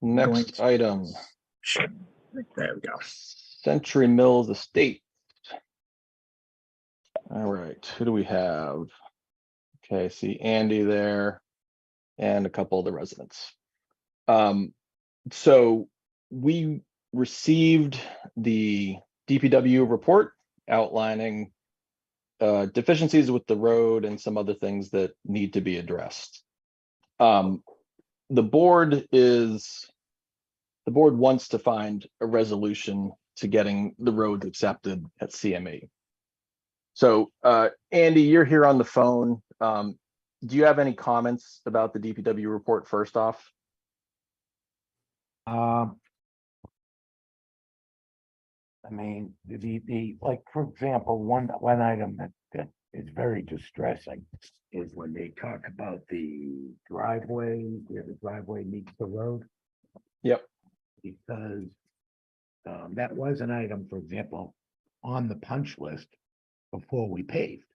Next item, Sure. There we go. Century Mills Estate. All right, who do we have? Okay, I see Andy there and a couple of the residents. So we received the DPW report outlining deficiencies with the road and some other things that need to be addressed. The board wants to find a resolution to getting the roads accepted at CME. So Andy, you're here on the phone. Do you have any comments about the DPW report first off? I mean, like, for example, one item that is very distressing is when they talk about the driveway, where the driveway meets the road. Yep. Because that was an item, for example, on the punch list before we paved,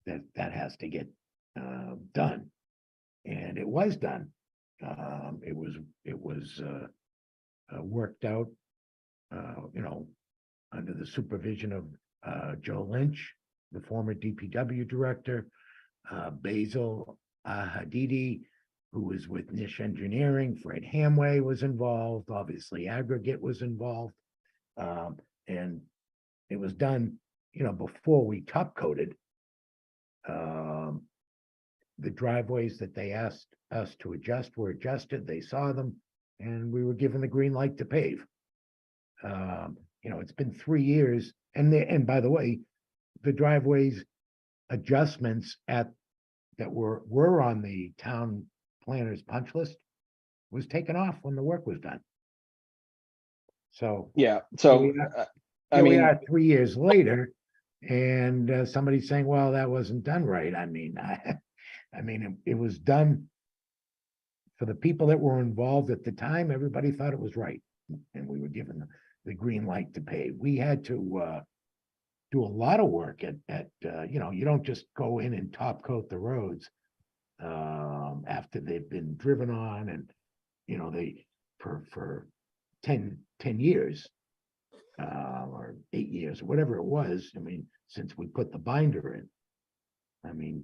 that has to get done. And it was done. It was worked out, under the supervision of Joe Lynch, the former DPW director, Basil Hadidi, who was with Nish Engineering. Fred Hamway was involved. Obviously, Aggregate was involved. And it was done, before we top coated. The driveways that they asked us to adjust were adjusted. They saw them, and we were given the green light to pave. It's been 3 years, and by the way, the driveways adjustments that were on the town planner's punch list was taken off when the work was done. So Yeah, so we are 3 years later, and somebody's saying, well, that wasn't done right. I mean, it was done for the people that were involved at the time. Everybody thought it was right, and we were given the green light to pay. We had to do a lot of work at you don't just go in and top coat the roads after they've been driven on, and they for 10 years or 8 years, whatever it was. I mean, since we put the binder in, I mean,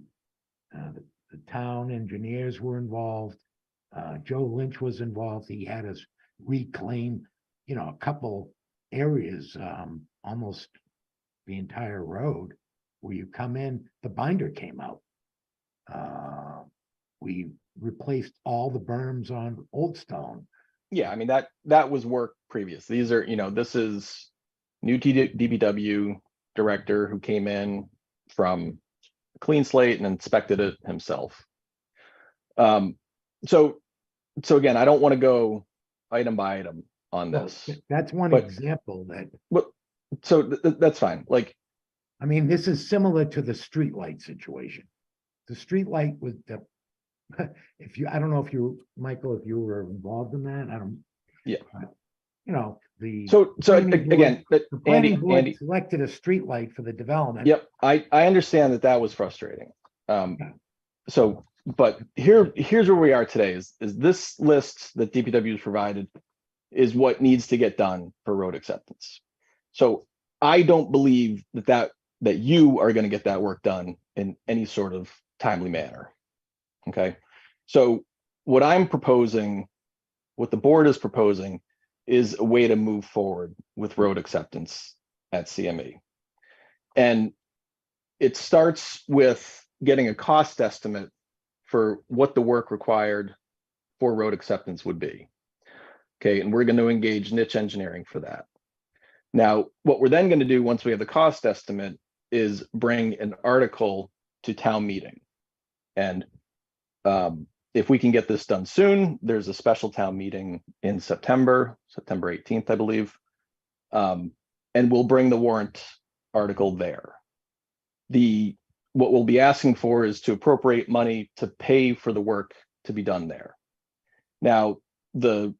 the town engineers were involved. Joe Lynch was involved. He had us reclaim, a couple areas, almost the entire road where you come in, the binder came out. We replaced all the berms on Old Stone. yeah, I mean, that was work previous. These are, this is new DPW director who came in from a clean slate and inspected it himself. So again, I don't want to go item by item on this. That's one but- example that, So that's fine. Like, I mean, this is similar to the streetlight situation. The streetlight was I don't know if Michael, if you were involved in that, I don't. Yeah. The. so planning board- again, The planning board Andy, selected a streetlight for the development. yep, I understand that was frustrating. So, but here's where we are today is this list that DPW has provided is what needs to get done for road acceptance. So I don't believe that you are going to get that work done in any sort of timely manner. Okay. So what I'm proposing, what the board is proposing, is a way to move forward with road acceptance at CME. And it starts with getting a cost estimate for what the work required for road acceptance would be. Okay, and we're going to engage Niche Engineering for that. Now, what we're then going to do once we have the cost estimate is bring an article to town meeting. And if we can get this done soon, there's a special town meeting in September 18th, I believe. And we'll bring the warrant article there. What we'll be asking for is to appropriate money to pay for the work to be done there. Now, the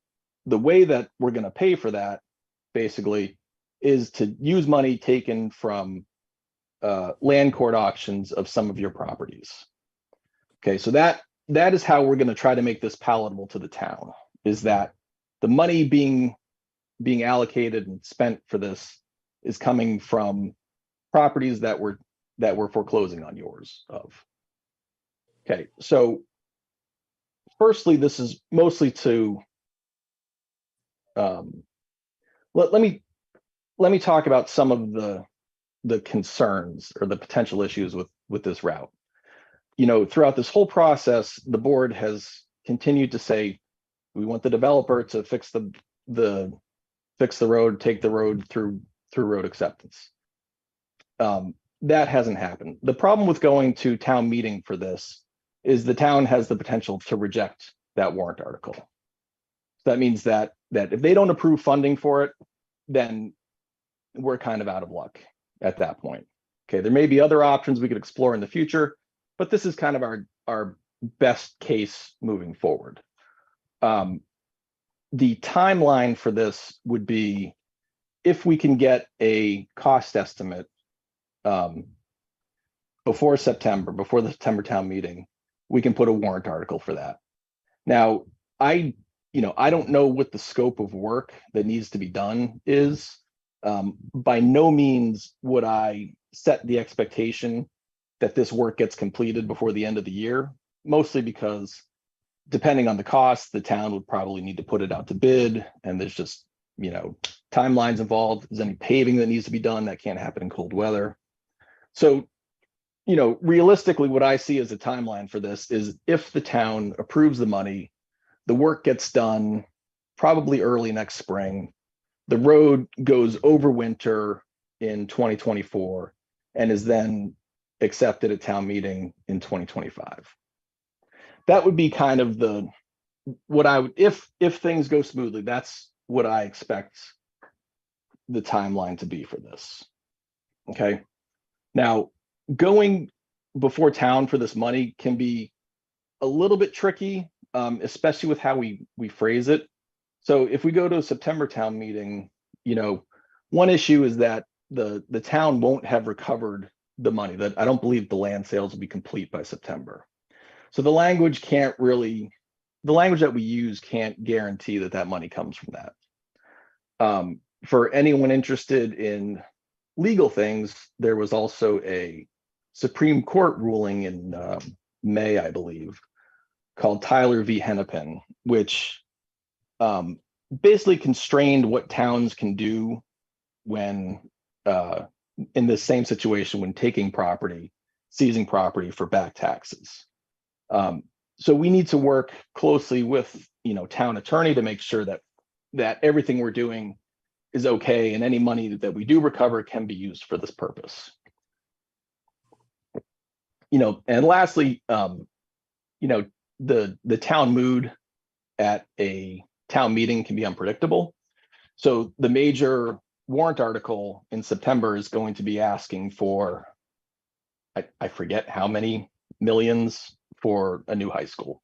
way that we're going to pay for that basically is to use money taken from land court auctions of some of your properties. Okay, so that is how we're going to try to make this palatable to the town, is that the money being allocated and spent for this is coming from properties that we're foreclosing on yours of. Okay, so firstly, this is mostly to let me talk about some of the concerns or the potential issues with this route. You know, throughout this whole process, the board has continued to say we want the developer to fix the road, take the road through road acceptance. That hasn't happened. The problem with going to town meeting for this is the town has the potential to reject that warrant article. So that means that if they don't approve funding for it, then we're kind of out of luck at that point. Okay, there may be other options we could explore in the future, but this is kind of our best case moving forward. The timeline for this would be if we can get a cost estimate before the September town meeting, we can put a warrant article for that. Now, I don't know what the scope of work that needs to be done is. By no means would I set the expectation that this work gets completed before the end of the year, mostly because depending on the cost, the town would probably need to put it out to bid, and there's just, timelines involved. There's any paving that needs to be done that can't happen in cold weather. So, realistically, what I see as a timeline for this is if the town approves the money, the work gets done probably early next spring. The road goes over winter in 2024 and is then accepted at town meeting in 2025. That would be kind of if things go smoothly, that's what I expect the timeline to be for this. Okay. Now, going before town for this money can be a little bit tricky, especially with how we phrase it. So if we go to a September town meeting, one issue is that the town won't have recovered the money. That I don't believe the land sales will be complete by September. So the language that we use can't guarantee that money comes from that. For anyone interested in legal things, there was also a Supreme Court ruling in May, I believe, called Tyler v. Hennepin, which basically constrained what towns can do when in the same situation when taking property, seizing property for back taxes. So we need to work closely with town attorney to make sure that everything we're doing is okay and any money that we do recover can be used for this purpose. And lastly, the town mood at a town meeting can be unpredictable. So the major warrant article in September is going to be asking for, I forget how many millions for a new high school.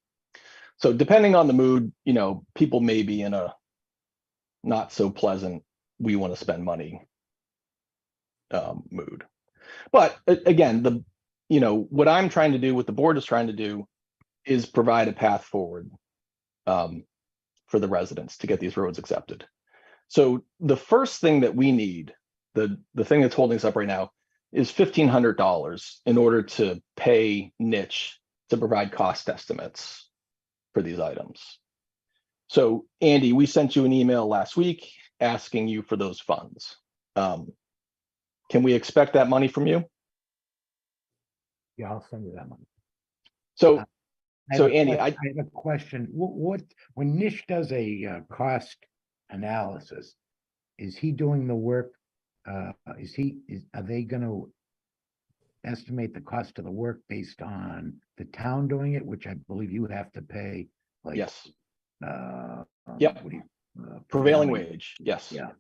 So depending on the mood, people may be in a not so pleasant, we want to spend money mood. But again, what I'm trying to do, what the board is trying to do, is provide a path forward for the residents to get these roads accepted. So the first thing that we need, the thing that's holding us up right now, is $1,500 in order to pay Niche to provide cost estimates for these items. So Andy, we sent you an email last week asking you for those funds. Can we expect that money from you? Yeah, I'll send you that money. So Andy, I have a question. What when Nish does a cost analysis, is he doing the work? Are they going to estimate the cost of the work based on the town doing it, which I believe you have to pay? Like, yes. Yep. Prevailing wage. Yes. Yeah.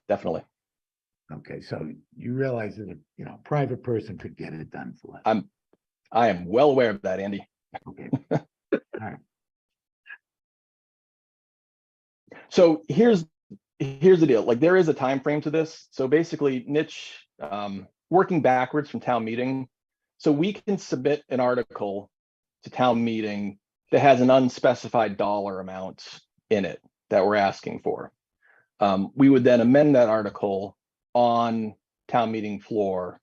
Definitely. Okay, so you realize that a private person could get it done for less. I am well aware of that, Andy. Okay. All right. So here's the deal. Like there is a time frame to this. So basically, niche working backwards from town meeting. So we can submit an article to town meeting that has an unspecified dollar amount in it that we're asking for. We would then amend that article on town meeting floor,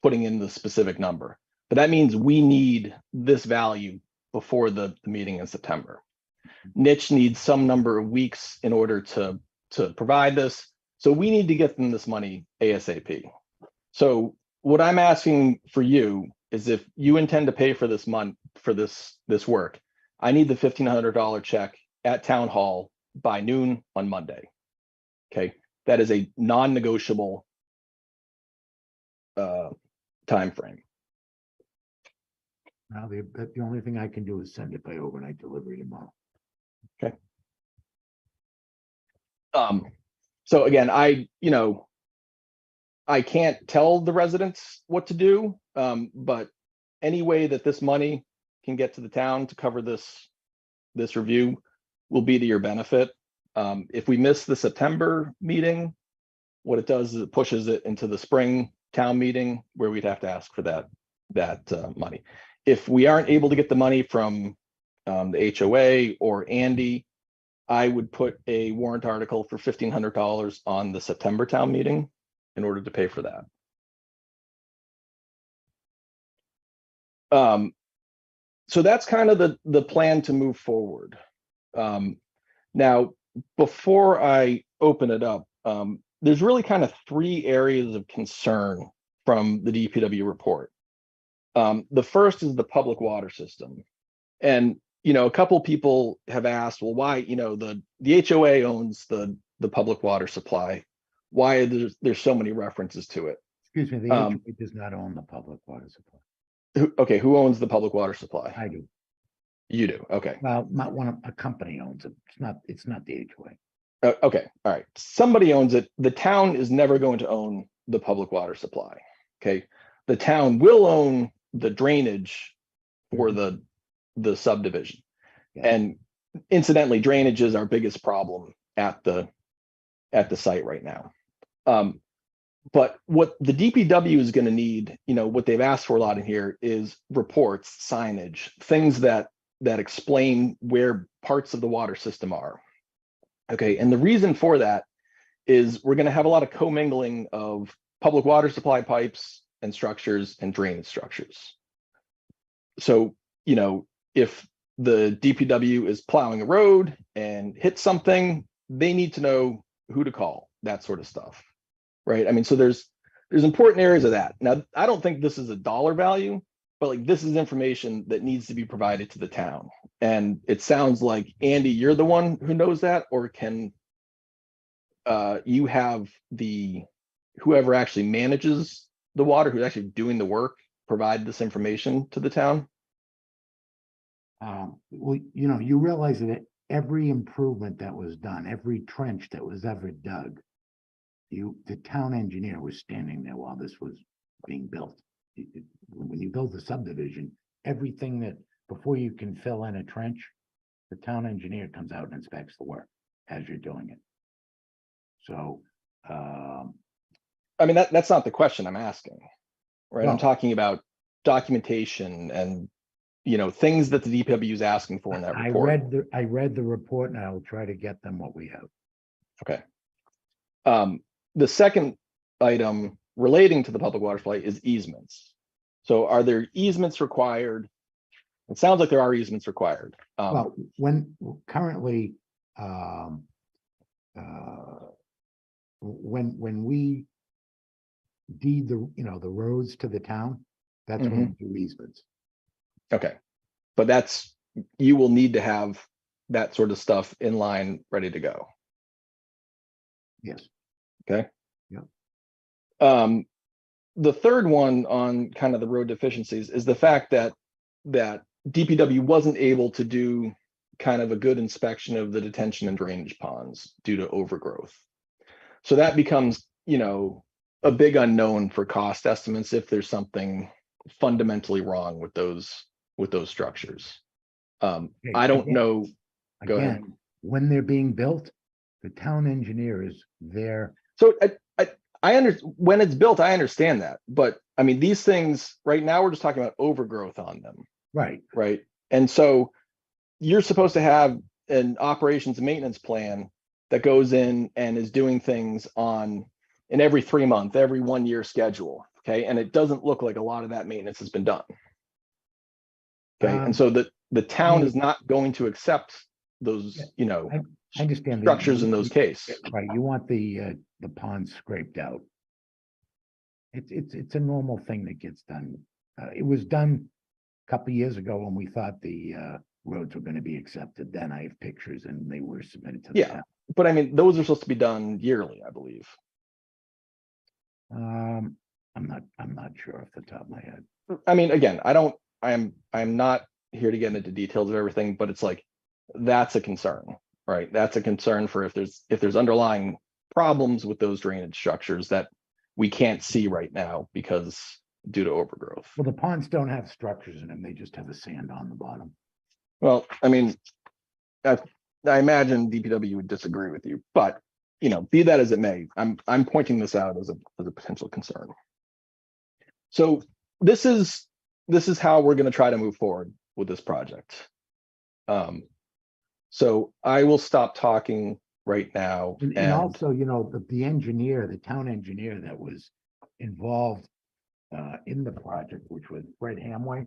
putting in the specific number. But that means we need this value before the meeting in September. Niche needs some number of weeks in order to provide this. So we need to get them this money ASAP. So what I'm asking for you is if you intend to pay for this month for this work, I need the $1,500 check at town hall by noon on Monday. Okay, that is a non-negotiable time frame. Now, the only thing I can do is send it by overnight delivery tomorrow. Okay. So again, I can't tell the residents what to do, but any way that this money can get to the town to cover this review will be to your benefit. If we miss the September meeting, what it does is it pushes it into the spring town meeting where we'd have to ask for that money. If we aren't able to get the money from the HOA or Andy, I would put a warrant article for $1,500 on the September town meeting in order to pay for that. So that's kind of the plan to move forward. Now, before I open it up, there's really kind of 3 areas of concern from the DPW report. The first is the public water system. And, a couple people have asked, well, why, the HOA owns the public water supply. Why there's so many references to it? Excuse me, the HOA does not own the public water supply. Who owns the public water supply? I do. You do, okay. Well, not a company owns it. It's not the HOA. Okay, all right. Somebody owns it. The town is never going to own the public water supply. Okay, the town will own the drainage for the subdivision. Yeah. And incidentally, drainage is our biggest problem at the site right now. But what the DPW is going to need, what they've asked for a lot in here is reports, signage, things that explain where parts of the water system are. Okay, and the reason for that is we're going to have a lot of commingling of public water supply pipes and structures and drainage structures. So, if the DPW is plowing a road and hits something, they need to know who to call, that sort of stuff, right? I mean, so there's important areas of that. Now, I don't think this is a dollar value, but like this is information that needs to be provided to the town. And it sounds like, Andy, you're the one who knows that, or can you have whoever actually manages the water, who's actually doing the work, provide this information to the town? Well, you realize that every improvement that was done, every trench that was ever dug, the town engineer was standing there while this was being built. When you build a subdivision, everything that, before you can fill in a trench, the town engineer comes out and inspects the work as you're doing it. So, I mean, that's not the question I'm asking, right? Well, I'm talking about documentation and, things that the DPW is asking for in that report. I read the report, and I will try to get them what we have. Okay. The second item relating to the public water supply is easements. So are there easements required? It sounds like there are easements required. Well, when currently, when we deed the roads to the town, that's when we do easements. Okay, but you will need to have that sort of stuff in line, ready to go. Yes. Okay. Yeah. The third one on kind of the road deficiencies is the fact that DPW wasn't able to do kind of a good inspection of the detention and drainage ponds due to overgrowth. So that becomes, a big unknown for cost estimates if there's something fundamentally wrong with those structures. Okay, I don't again- know. Go ahead. Again, when they're being built, the town engineer is there. So I understand when it's built, I understand that, but I mean, these things right now, we're just talking about overgrowth on them, Right. right? And so you're supposed to have an operations and maintenance plan that goes in and is doing things on an every 3 month, every 1 year schedule. Okay. And it doesn't look like a lot of that maintenance has been done. Okay. And so the town is not going to accept those, you know, I understand. structures in those cases. Right, you want the pond scraped out. It's a normal thing that gets done. It was done a couple years ago when we thought the roads were gonna be accepted. Then I have pictures and they were submitted to the Yeah. town. But I mean, those are supposed to be done yearly, I believe. I'm not sure off the top of my head. I mean, again, I'm not here to get into details of everything, but it's like, that's a concern, right? That's a concern for if there's underlying problems with those drainage structures that we can't see right now because due to overgrowth. Well, the ponds don't have structures in them. They just have the sand on the bottom. Well, I mean, I imagine DPW would disagree with you, but you know, be that as it may, I'm pointing this out as a potential concern. So this is how we're going to try to move forward with this project. So I will stop talking right now. And also, you know, the engineer, the town engineer that was involved in the project, which was Fred Hamway.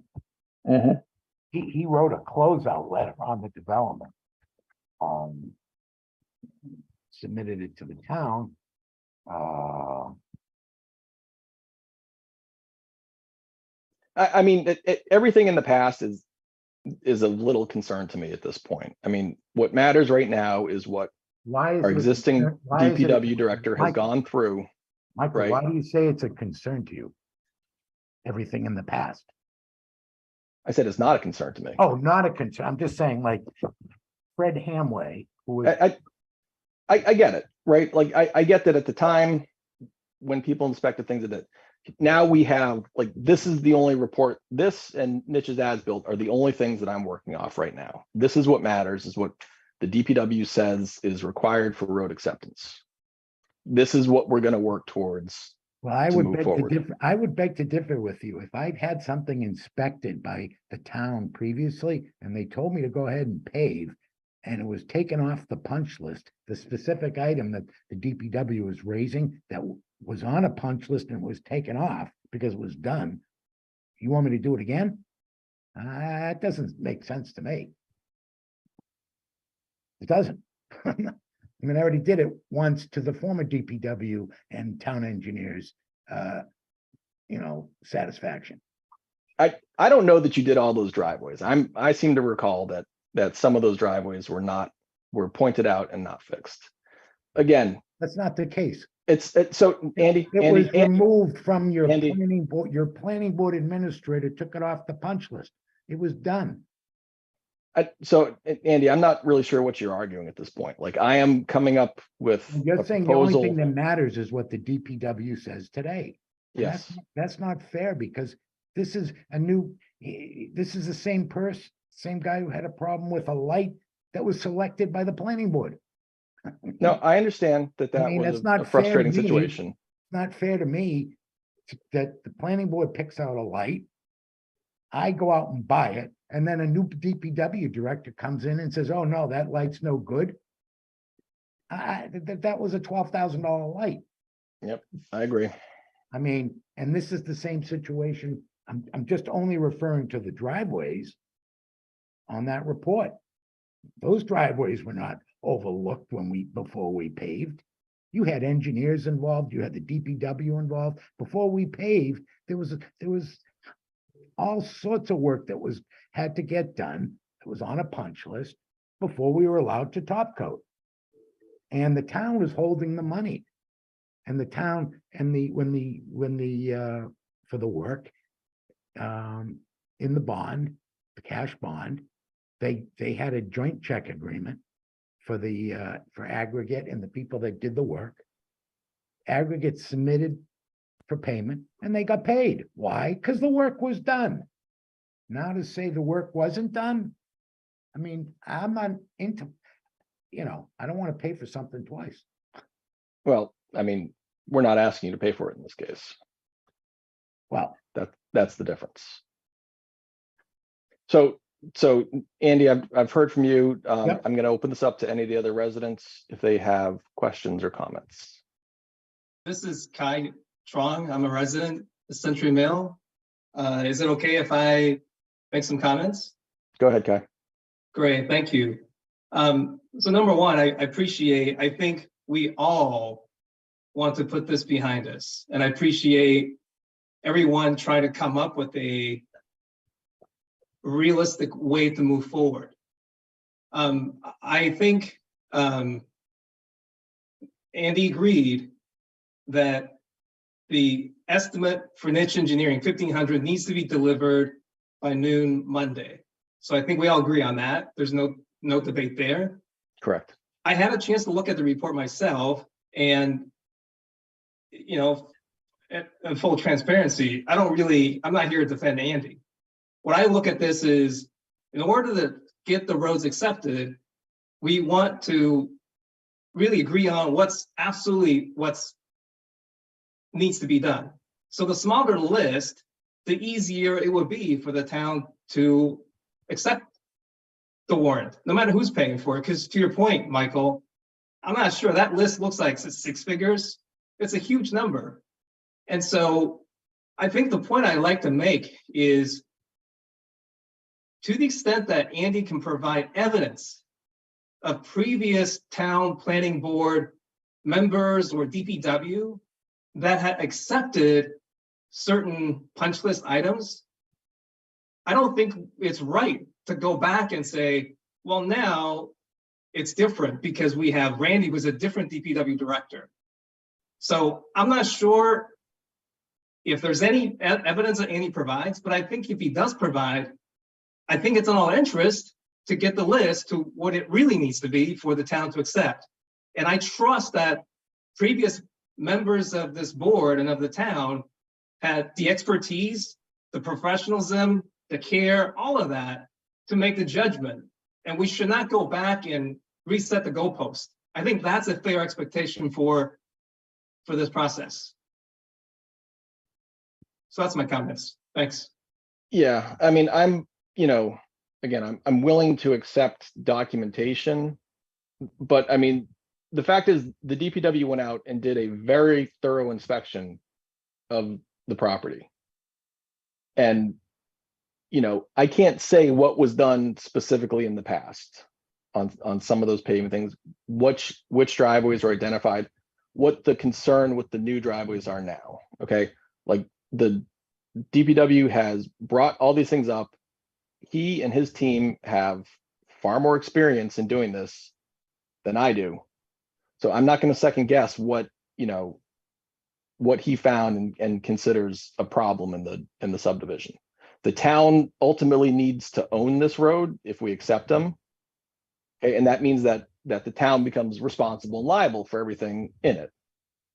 He wrote a closeout letter on the development. Submitted it to the town. I mean, everything in the past is a little concern to me at this point. I mean, what matters right now is what Why is our it a existing concern- why is it a DPW concern? director has Michael, gone through. Michael, right? why do you say it's a concern to you? Everything in the past. I said it's not a concern to me. Oh, not a concern. I'm just saying, like, Fred Hamway, who was, I get it, right? Like, I get that at the time when people inspected things that now we have, like, this is the only report, this and Niche's as-built are the only things that I'm working off right now. This is what matters, is what the DPW says is required for road acceptance. This is what we're going to work towards. well, I to would move beg to forward. differ, I would beg to differ with you. If I'd had something inspected by the town previously and they told me to go ahead and pave and it was taken off the punch list, the specific item that the DPW was raising that was on a punch list and was taken off because it was done. You want me to do it again? That doesn't make sense to me. It doesn't. I mean, I already did it once to the former DPW and town engineers, you know, satisfaction. I don't know that you did all those driveways. I seem to recall that some of those driveways were pointed out and not fixed. Again, That's not the case. it's so Andy, It was Andy, removed from your Andy. planning board. Your planning board administrator took it off the punch list. It was done. So Andy, I'm not really sure what you're arguing at this point. Like, I am coming up with You're a saying the only thing proposal. that matters is what the DPW says today. And Yes, that's not fair because this is this is the same same guy who had a problem with a light that was selected by the planning board. no, I understand that I that mean, was that's not a fair to frustrating me. situation. It's not fair to me that the planning board picks out a light. I go out and buy it, and then a new DPW director comes in and says, oh, no, that light's no good. That was a $12,000 light. Yep, I agree. I mean, and this is the same situation. I'm just only referring to the driveways on that report. Those driveways were not overlooked before we paved. You had engineers involved, you had the DPW involved. Before we paved, there was all sorts of work that had to get done. It was on a punch list before we were allowed to top coat. And the town was holding the money. And the town and for the work in the bond, the cash bond, they had a joint check agreement for Aggregate and the people that did the work. Aggregate submitted for payment and they got paid. Why? Because the work was done. Now to say the work wasn't done, I mean, I'm not into, you know, I don't want to pay for something twice. Well, I mean, we're not asking you to pay for it in this case. Well, That's the difference. So Andy, I've heard from you. Yep. I'm going to open this up to any of the other residents if they have questions or comments. This is Kai Trong. I'm a resident of Century Mill. Is it okay if I make some comments? Go ahead, Kai. Great, thank you. So number one, I think we all want to put this behind us. And I appreciate everyone trying to come up with a realistic way to move forward. I think Andy agreed that the estimate for niche engineering 1500 needs to be delivered by noon Monday. So I think we all agree on that. There's no debate there. Correct. I had a chance to look at the report myself, and you know, in full transparency, I'm not here to defend Andy. What I look at this is, in order to get the roads accepted, we want to really agree on what's needs to be done. So the smaller the list, the easier it would be for the town to accept the warrant, no matter who's paying for it. Because to your point, Michael, I'm not sure that list looks like six figures. It's a huge number. And so I think the point I like to make is, to the extent that Andy can provide evidence of previous town planning board members or DPW that had accepted certain punch list items, I don't think it's right to go back and say, well, now it's different because we have Randy was a different DPW director. So I'm not sure if there's any evidence that Andy provides, but I think if he does provide, I think it's in our interest to get the list to what it really needs to be for the town to accept. And I trust that previous members of this board and of the town had the expertise, the professionalism, the care, all of that to make the judgment. And we should not go back and reset the goalpost. I think that's a fair expectation for this process. So that's my comments. Thanks. Yeah, I mean, I'm willing to accept documentation, but I mean, the fact is the DPW went out and did a very thorough inspection of the property. And, I can't say what was done specifically in the past on some of those paving things, which driveways are identified, what the concern with the new driveways are now, okay? Like the DPW has brought all these things up. He and his team have far more experience in doing this than I do. So I'm not going to second guess what he found and considers a problem in the subdivision. The town ultimately needs to own this road if we accept them. Okay, and that means that the town becomes responsible and liable for everything in it,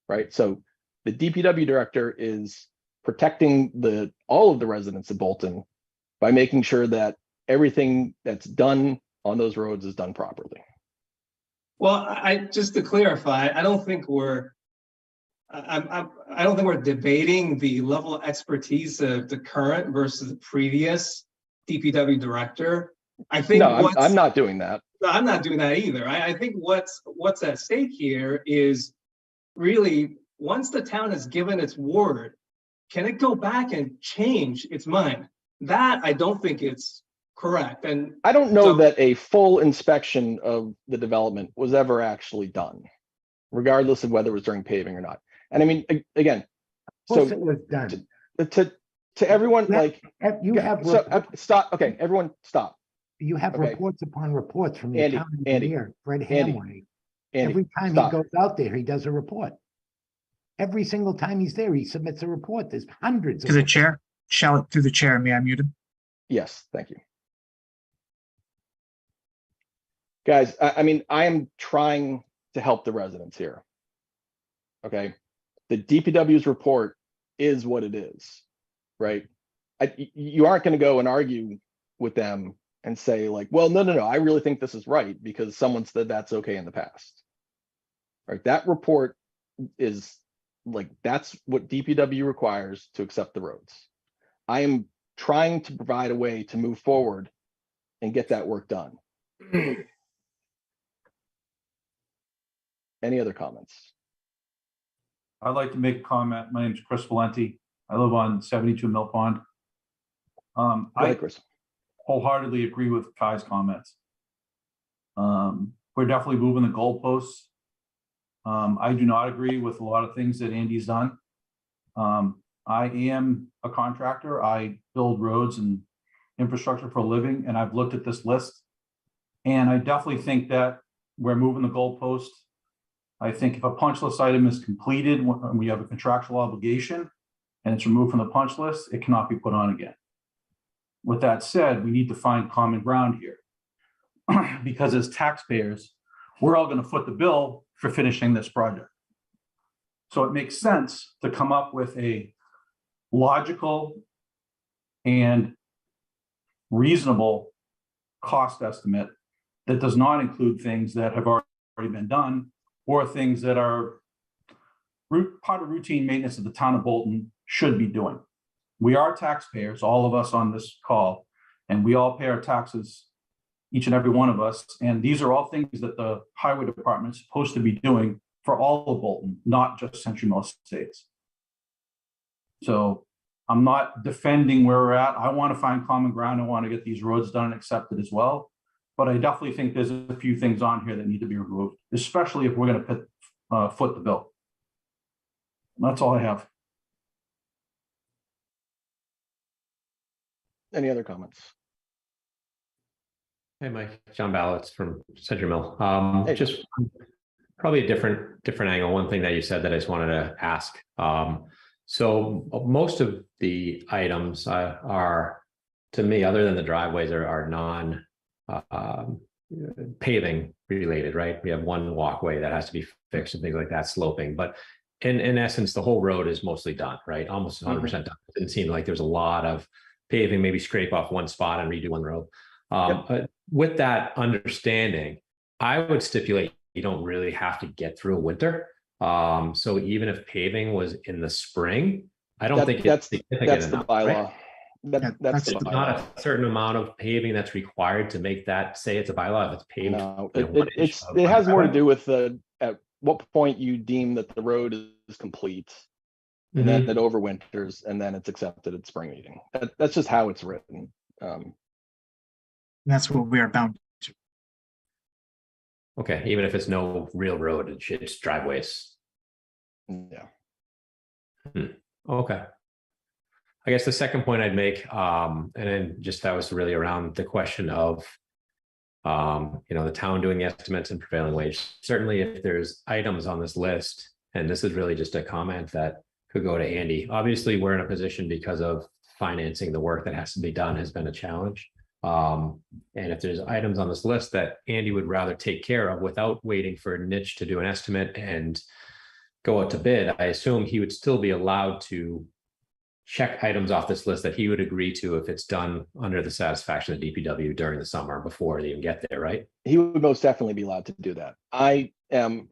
right? So the DPW director is protecting all of the residents of Bolton by making sure that everything that's done on those roads is done properly. Well, just to clarify, I don't think we're debating the level of expertise of the current versus the previous DPW director. I think I'm not doing that. I'm not doing that either. I think what's at stake here is really, once the town has given its word, can it go back and change its mind? That I don't think it's correct. And I don't know that a full inspection of the development was ever actually done, regardless of whether it was during paving or not. And I mean, again, of course it was done. To everyone, stop. Okay, everyone stop. You have reports upon reports from the Andy, town engineer, Fred Hamway. Every time he goes out there, he does a report. Every single time he's there, he submits a report. There's hundreds. To the chair, through the chair, may I mute him? Yes, thank you. Guys, I mean, I am trying to help the residents here. Okay, the DPW's report is what it is, right? You aren't going to go and argue with them and say like, well, no, I really think this is right because someone said that's okay in the past. Right, that report is like, that's what DPW requires to accept the roads. I am trying to provide a way to move forward and get that work done. Any other comments? I'd like to make a comment. My name is Chris Valenti. I live on 72 Mill Pond. Go ahead, Chris. Wholeheartedly agree with Kai's comments. We're definitely moving the goalposts. I do not agree with a lot of things that Andy's done. I am a contractor. I build roads and infrastructure for a living, and I've looked at this list. And I definitely think that we're moving the goalpost. I think if a punch list item is completed, when we have a contractual obligation and it's removed from the punch list, it cannot be put on again. With that said, we need to find common ground here. Because as taxpayers, we're all going to foot the bill for finishing this project. So it makes sense to come up with a logical and reasonable cost estimate that does not include things that have already been done or things that are part of routine maintenance that the town of Bolton should be doing. We are taxpayers, all of us on this call, and we all pay our taxes, each and every one of us. And these are all things that the highway department is supposed to be doing for all of Bolton, not just Century Mill Estates. So I'm not defending where we're at. I want to find common ground. I want to get these roads done and accepted as well. But I definitely think there's a few things on here that need to be removed, especially if we're going to foot the bill. That's all I have. Any other comments? Hey, Mike, John Ballots from Century Mill. Hey. Just probably a different angle. One thing that you said that I just wanted to ask. So most of the items are, to me, other than the driveways, are non paving related, right? We have one walkway that has to be fixed and things like that, sloping. But in essence, the whole road is mostly done, right? Almost 100% done. It didn't seem like there's a lot of paving, maybe scrape off one spot and redo one road. But with that understanding, I would stipulate you don't really have to get through a winter. So even if paving was in the spring, I don't think that's it's significant the enough, bylaw. right? That's the It's bylaw. not a certain amount of paving that's required to make that say it's a bylaw if it's paved. No, you know, 1 inch of it has more to driveway. do with at what point you deem that the road is complete, and then it overwinters, and then it's accepted at spring meeting. That's just how it's written. That's what we are bound to. Okay, even if it's no real road, it's driveways. Yeah. Okay. I guess the second point I'd make, and then just that was really around the question of, the town doing the estimates and prevailing wage. Certainly, if there's items on this list, and this is really just a comment that could go to Andy. Obviously, we're in a position because of financing the work that has to be done has been a challenge. And if there's items on this list that Andy would rather take care of without waiting for Niche to do an estimate and go out to bid, I assume he would still be allowed to check items off this list that he would agree to if it's done under the satisfaction of DPW during the summer before they even get there, right? He would most definitely be allowed to do that. I am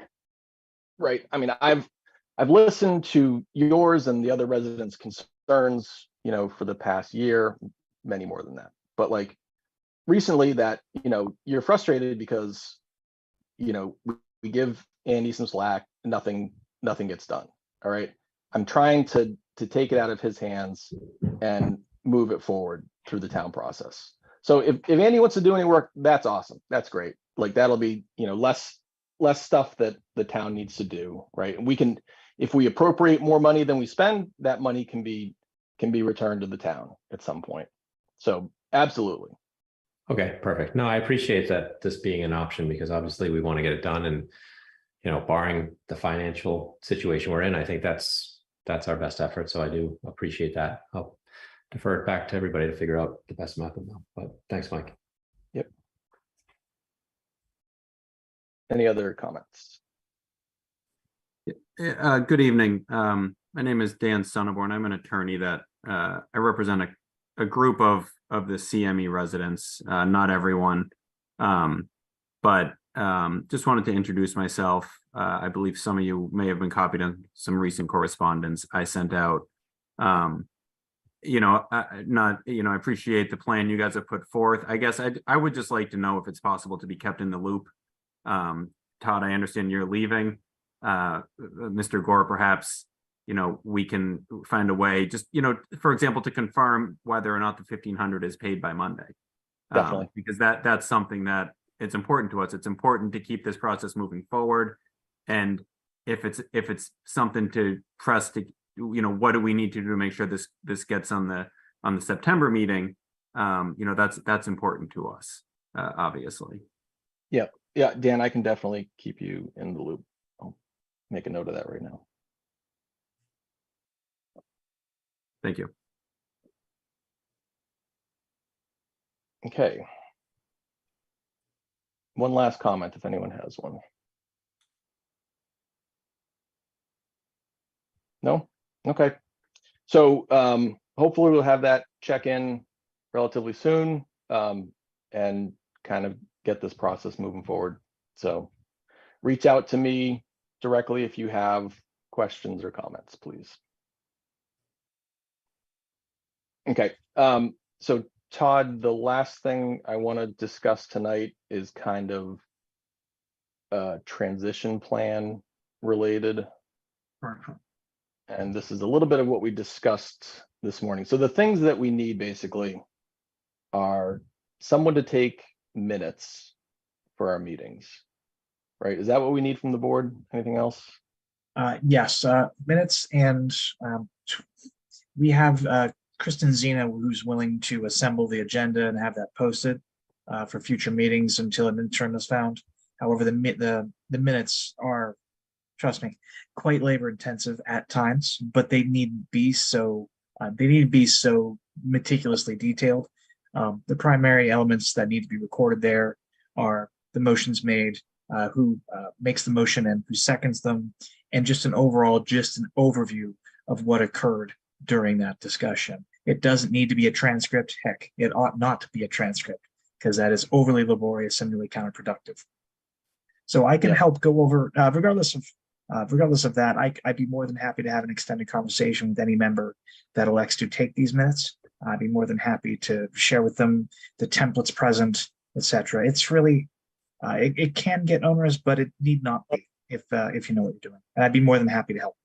right. I mean, I've listened to yours and the other residents' concerns, for the past year, many more than that. But like recently that, you're frustrated because, we give Andy some slack, nothing gets done. All right. I'm trying to take it out of his hands and move it forward through the town process. So if Andy wants to do any work, that's awesome. That's great. Like that'll be, less stuff that the town needs to do, right? And we can, if we appropriate more money than we spend, that money can be returned to the town at some point. So absolutely. Okay, perfect. No, I appreciate that this being an option because obviously we want to get it done and, barring the financial situation we're in, I think that's our best effort. So I do appreciate that. I'll defer it back to everybody to figure out the best method now, but thanks, Mike. Yep. Any other comments? Good evening. My name is Dan Sonneborn. I'm an attorney that I represent a a group of the CME residents, not everyone. But just wanted to introduce myself. I believe some of you may have been copied on some recent correspondence I sent out. I appreciate the plan you guys have put forth. I guess I would just like to know if it's possible to be kept in the loop. Todd, I understand you're leaving. Mr. Gore, perhaps, we can find a way, just, for example, to confirm whether or not the 1,500 is paid by Monday. Definitely. Because that's something that it's important to us. It's important to keep this process moving forward. And if it's something to press to, what do we need to do to make sure this gets on the September meeting? That's important to us, obviously. Yeah, Dan, I can definitely keep you in the loop. I'll make a note of that right now. Thank you. Okay. One last comment, if anyone has one. No? Okay. So hopefully we'll have that check-in relatively soon, and kind of get this process moving forward. So reach out to me directly if you have questions or comments, please. Okay. So Todd, the last thing I want to discuss tonight is kind of transition plan related. And this is a little bit of what we discussed this morning. So the things that we need basically are someone to take minutes for our meetings, right? Is that what we need from the board? Anything else? Yes, minutes, and we have Kristen Zena, who's willing to assemble the agenda and have that posted for future meetings until an intern is found. However, the minutes are, trust me, quite labor intensive at times, but they need to be so meticulously detailed. The primary elements that need to be recorded there are the motions made, who makes the motion and who seconds them, and just an overview of what occurred during that discussion. It doesn't need to be a transcript. Heck, it ought not to be a transcript, because that is overly laborious and really counterproductive. So I can help go over, regardless of that, I'd be more than happy to have an extended conversation with any member that elects to take these minutes. I'd be more than happy to share with them the templates present, etc. It's really, it can get onerous, but it need not be if you know what you're doing. And I'd be more than happy to help.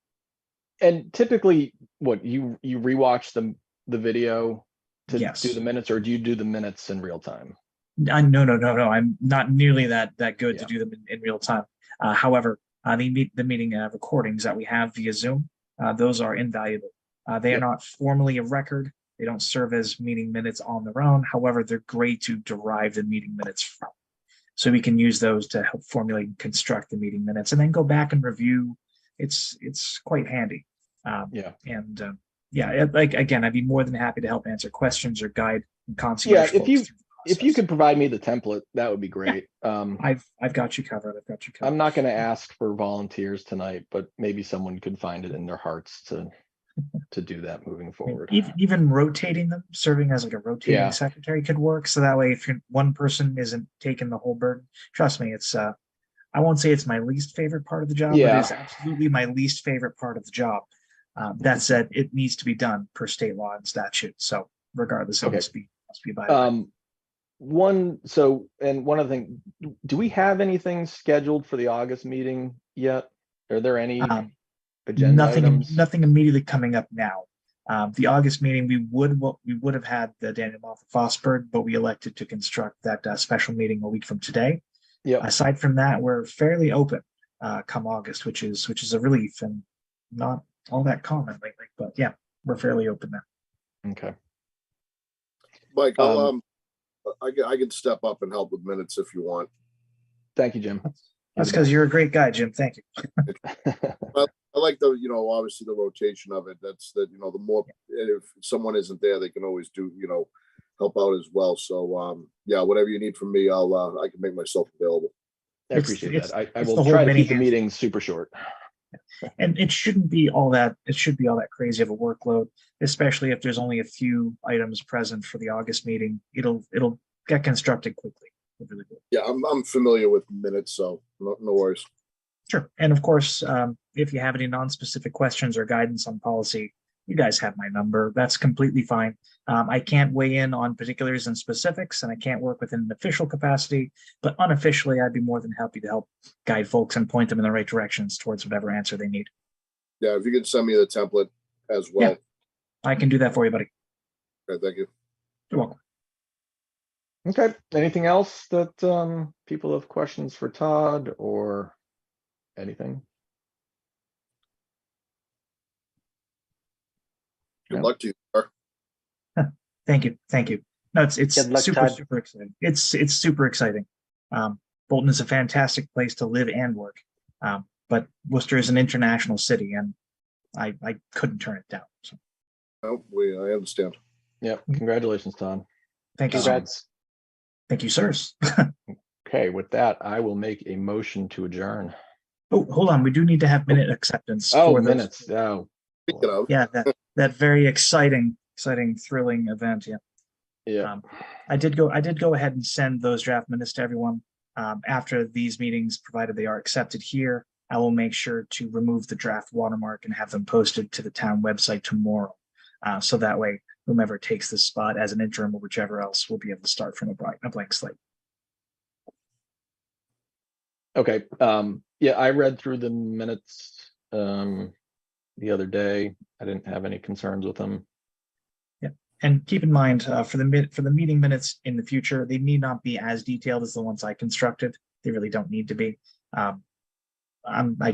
And typically, what you rewatch the video to do the minutes, or do you do the minutes in real time? No. I'm not nearly that good to do them in real time. However, the meeting recordings that we have via Zoom, those are invaluable. They are not formally a record. They don't serve as meeting minutes on their own. However, they're great to derive the meeting minutes from. So we can use those to help formulate and construct the meeting minutes, and then go back and review. It's quite handy. Like again, I'd be more than happy to help answer questions or guide and concierge. Yeah, if you could provide me the template, that would be great. I've got you covered. I'm not going to ask for volunteers tonight, but maybe someone could find it in their hearts to do that moving forward. Even rotating them, serving as like a rotating secretary could work. So that way, if one person isn't taking the whole burden, trust me, it's I won't say it's my least favorite part of the job, but it's absolutely my least favorite part of the job. That said, it needs to be done per state law and statute. So regardless, it must be abided. One other thing, do we have anything scheduled for the August meeting yet? Are there any agenda items? Nothing immediately coming up now. The August meeting, we would have had the Daniel Martha Fosberg, but we elected to construct that special meeting a week from today. Aside from that, we're fairly open come August, which is a relief and not all that common lately. But yeah, we're fairly open now. Okay. Mike, I can step up and help with minutes if you want. Thank you, Jim. That's because you're a great guy, Jim. Thank you. Well, I like the, obviously the rotation of it. That's the more, if someone isn't there, they can always do, help out as well. So, whatever you need from me, I can make myself available. I appreciate that. I will try to keep the meetings super short. And it shouldn't be all that, it should be all that crazy of a workload, especially if there's only a few items present for the August meeting. It'll get constructed quickly. It really will. Yeah, I'm familiar with minutes, so no worries. Sure. And of course, if you have any non-specific questions or guidance on policy, you guys have my number. That's completely fine. I can't weigh in on particulars and specifics, and I can't work within an official capacity, but unofficially, I'd be more than happy to help guide folks and point them in the right directions towards whatever answer they need. Yeah, if you could send me the template as well. Yeah. I can do that for you, buddy. Okay, thank you. You're welcome. Okay, anything else that people have questions for Todd or anything? Good No? luck to you, sir. Thank you. Thank you. No, it's Good luck, super, Todd. super exciting. It's super exciting. Bolton is a fantastic place to live and work. But Worcester is an international city and I couldn't turn it down. So Oh, I understand. Yep, congratulations, Todd. thank you. Congrats. Thank you, sirs. Okay, with that, I will make a motion to adjourn. Oh, hold on. We do need to have minute acceptance. Oh, for those- minutes. Oh, Speaking of, Yeah, that very exciting, thrilling event. Yeah. yeah. I did go ahead and send those draft minutes to everyone. After these meetings, provided they are accepted here, I will make sure to remove the draft watermark and have them posted to the town website tomorrow. So that way, whomever takes this spot as an interim or whichever else will be able to start from a blank slate. Okay, yeah, I read through the minutes the other day. I didn't have any concerns with them. And keep in mind, for the meeting minutes in the future, they need not be as detailed as the ones I constructed. They really don't need to be. I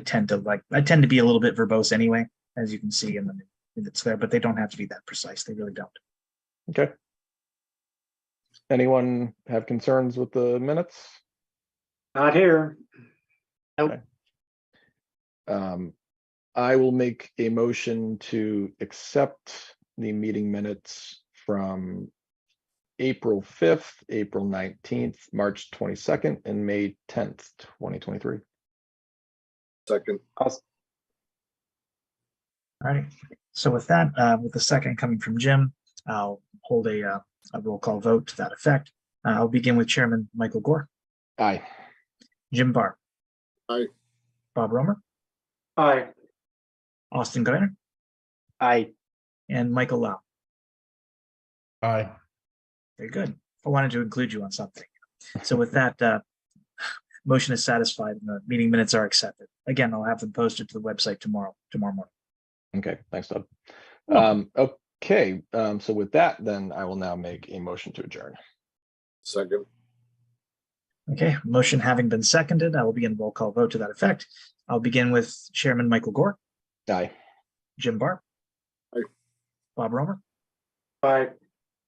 tend to be a little bit verbose anyway, as you can see in the minutes there, but they don't have to be that precise. They really don't. Okay. Anyone have concerns with the minutes? Not here. I will make a motion to accept the meeting minutes from April 5th, April 19th, March 22nd, and May 10th, 2023. second. All right. So with that, with the second coming from Jim, I'll hold a roll call vote to that effect. I'll begin with Chairman Michael Gore, Aye. Jim Barr, Aye. Bob Romer, Aye. Austin Greiner, Aye. and Michael Lau. Aye. Very good. I wanted to include you on something. So with that, motion is satisfied and the meeting minutes are accepted. Again, I'll have them posted to the website tomorrow morning. Okay, thanks, Doug. Welcome. Okay, so with that, then I will now make a motion to adjourn. Second. Okay, motion having been seconded, I will begin roll call vote to that effect. I'll begin with Chairman Michael Gore, Aye. Jim Barr, Aye. Bob Romer, Aye.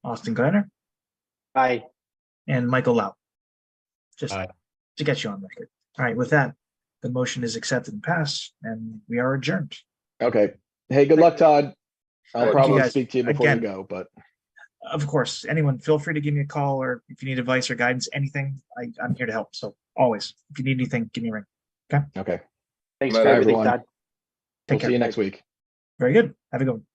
Austin Greiner, Aye. and Michael Lau. Just Aye. to get you on record. All right, with that, the motion is accepted and passed, and we are adjourned. Okay. Hey, good luck, Todd. I'll Thank you, probably guys. speak to you before you Again, go, but Of course, anyone, feel free to give me a call, or if you need advice or guidance, anything, I'm here to help. So always, if you need anything, give me a ring. okay. Thanks Night, for everything, everyone. Todd. We'll Take care. see you next week. Very good. Have a good one.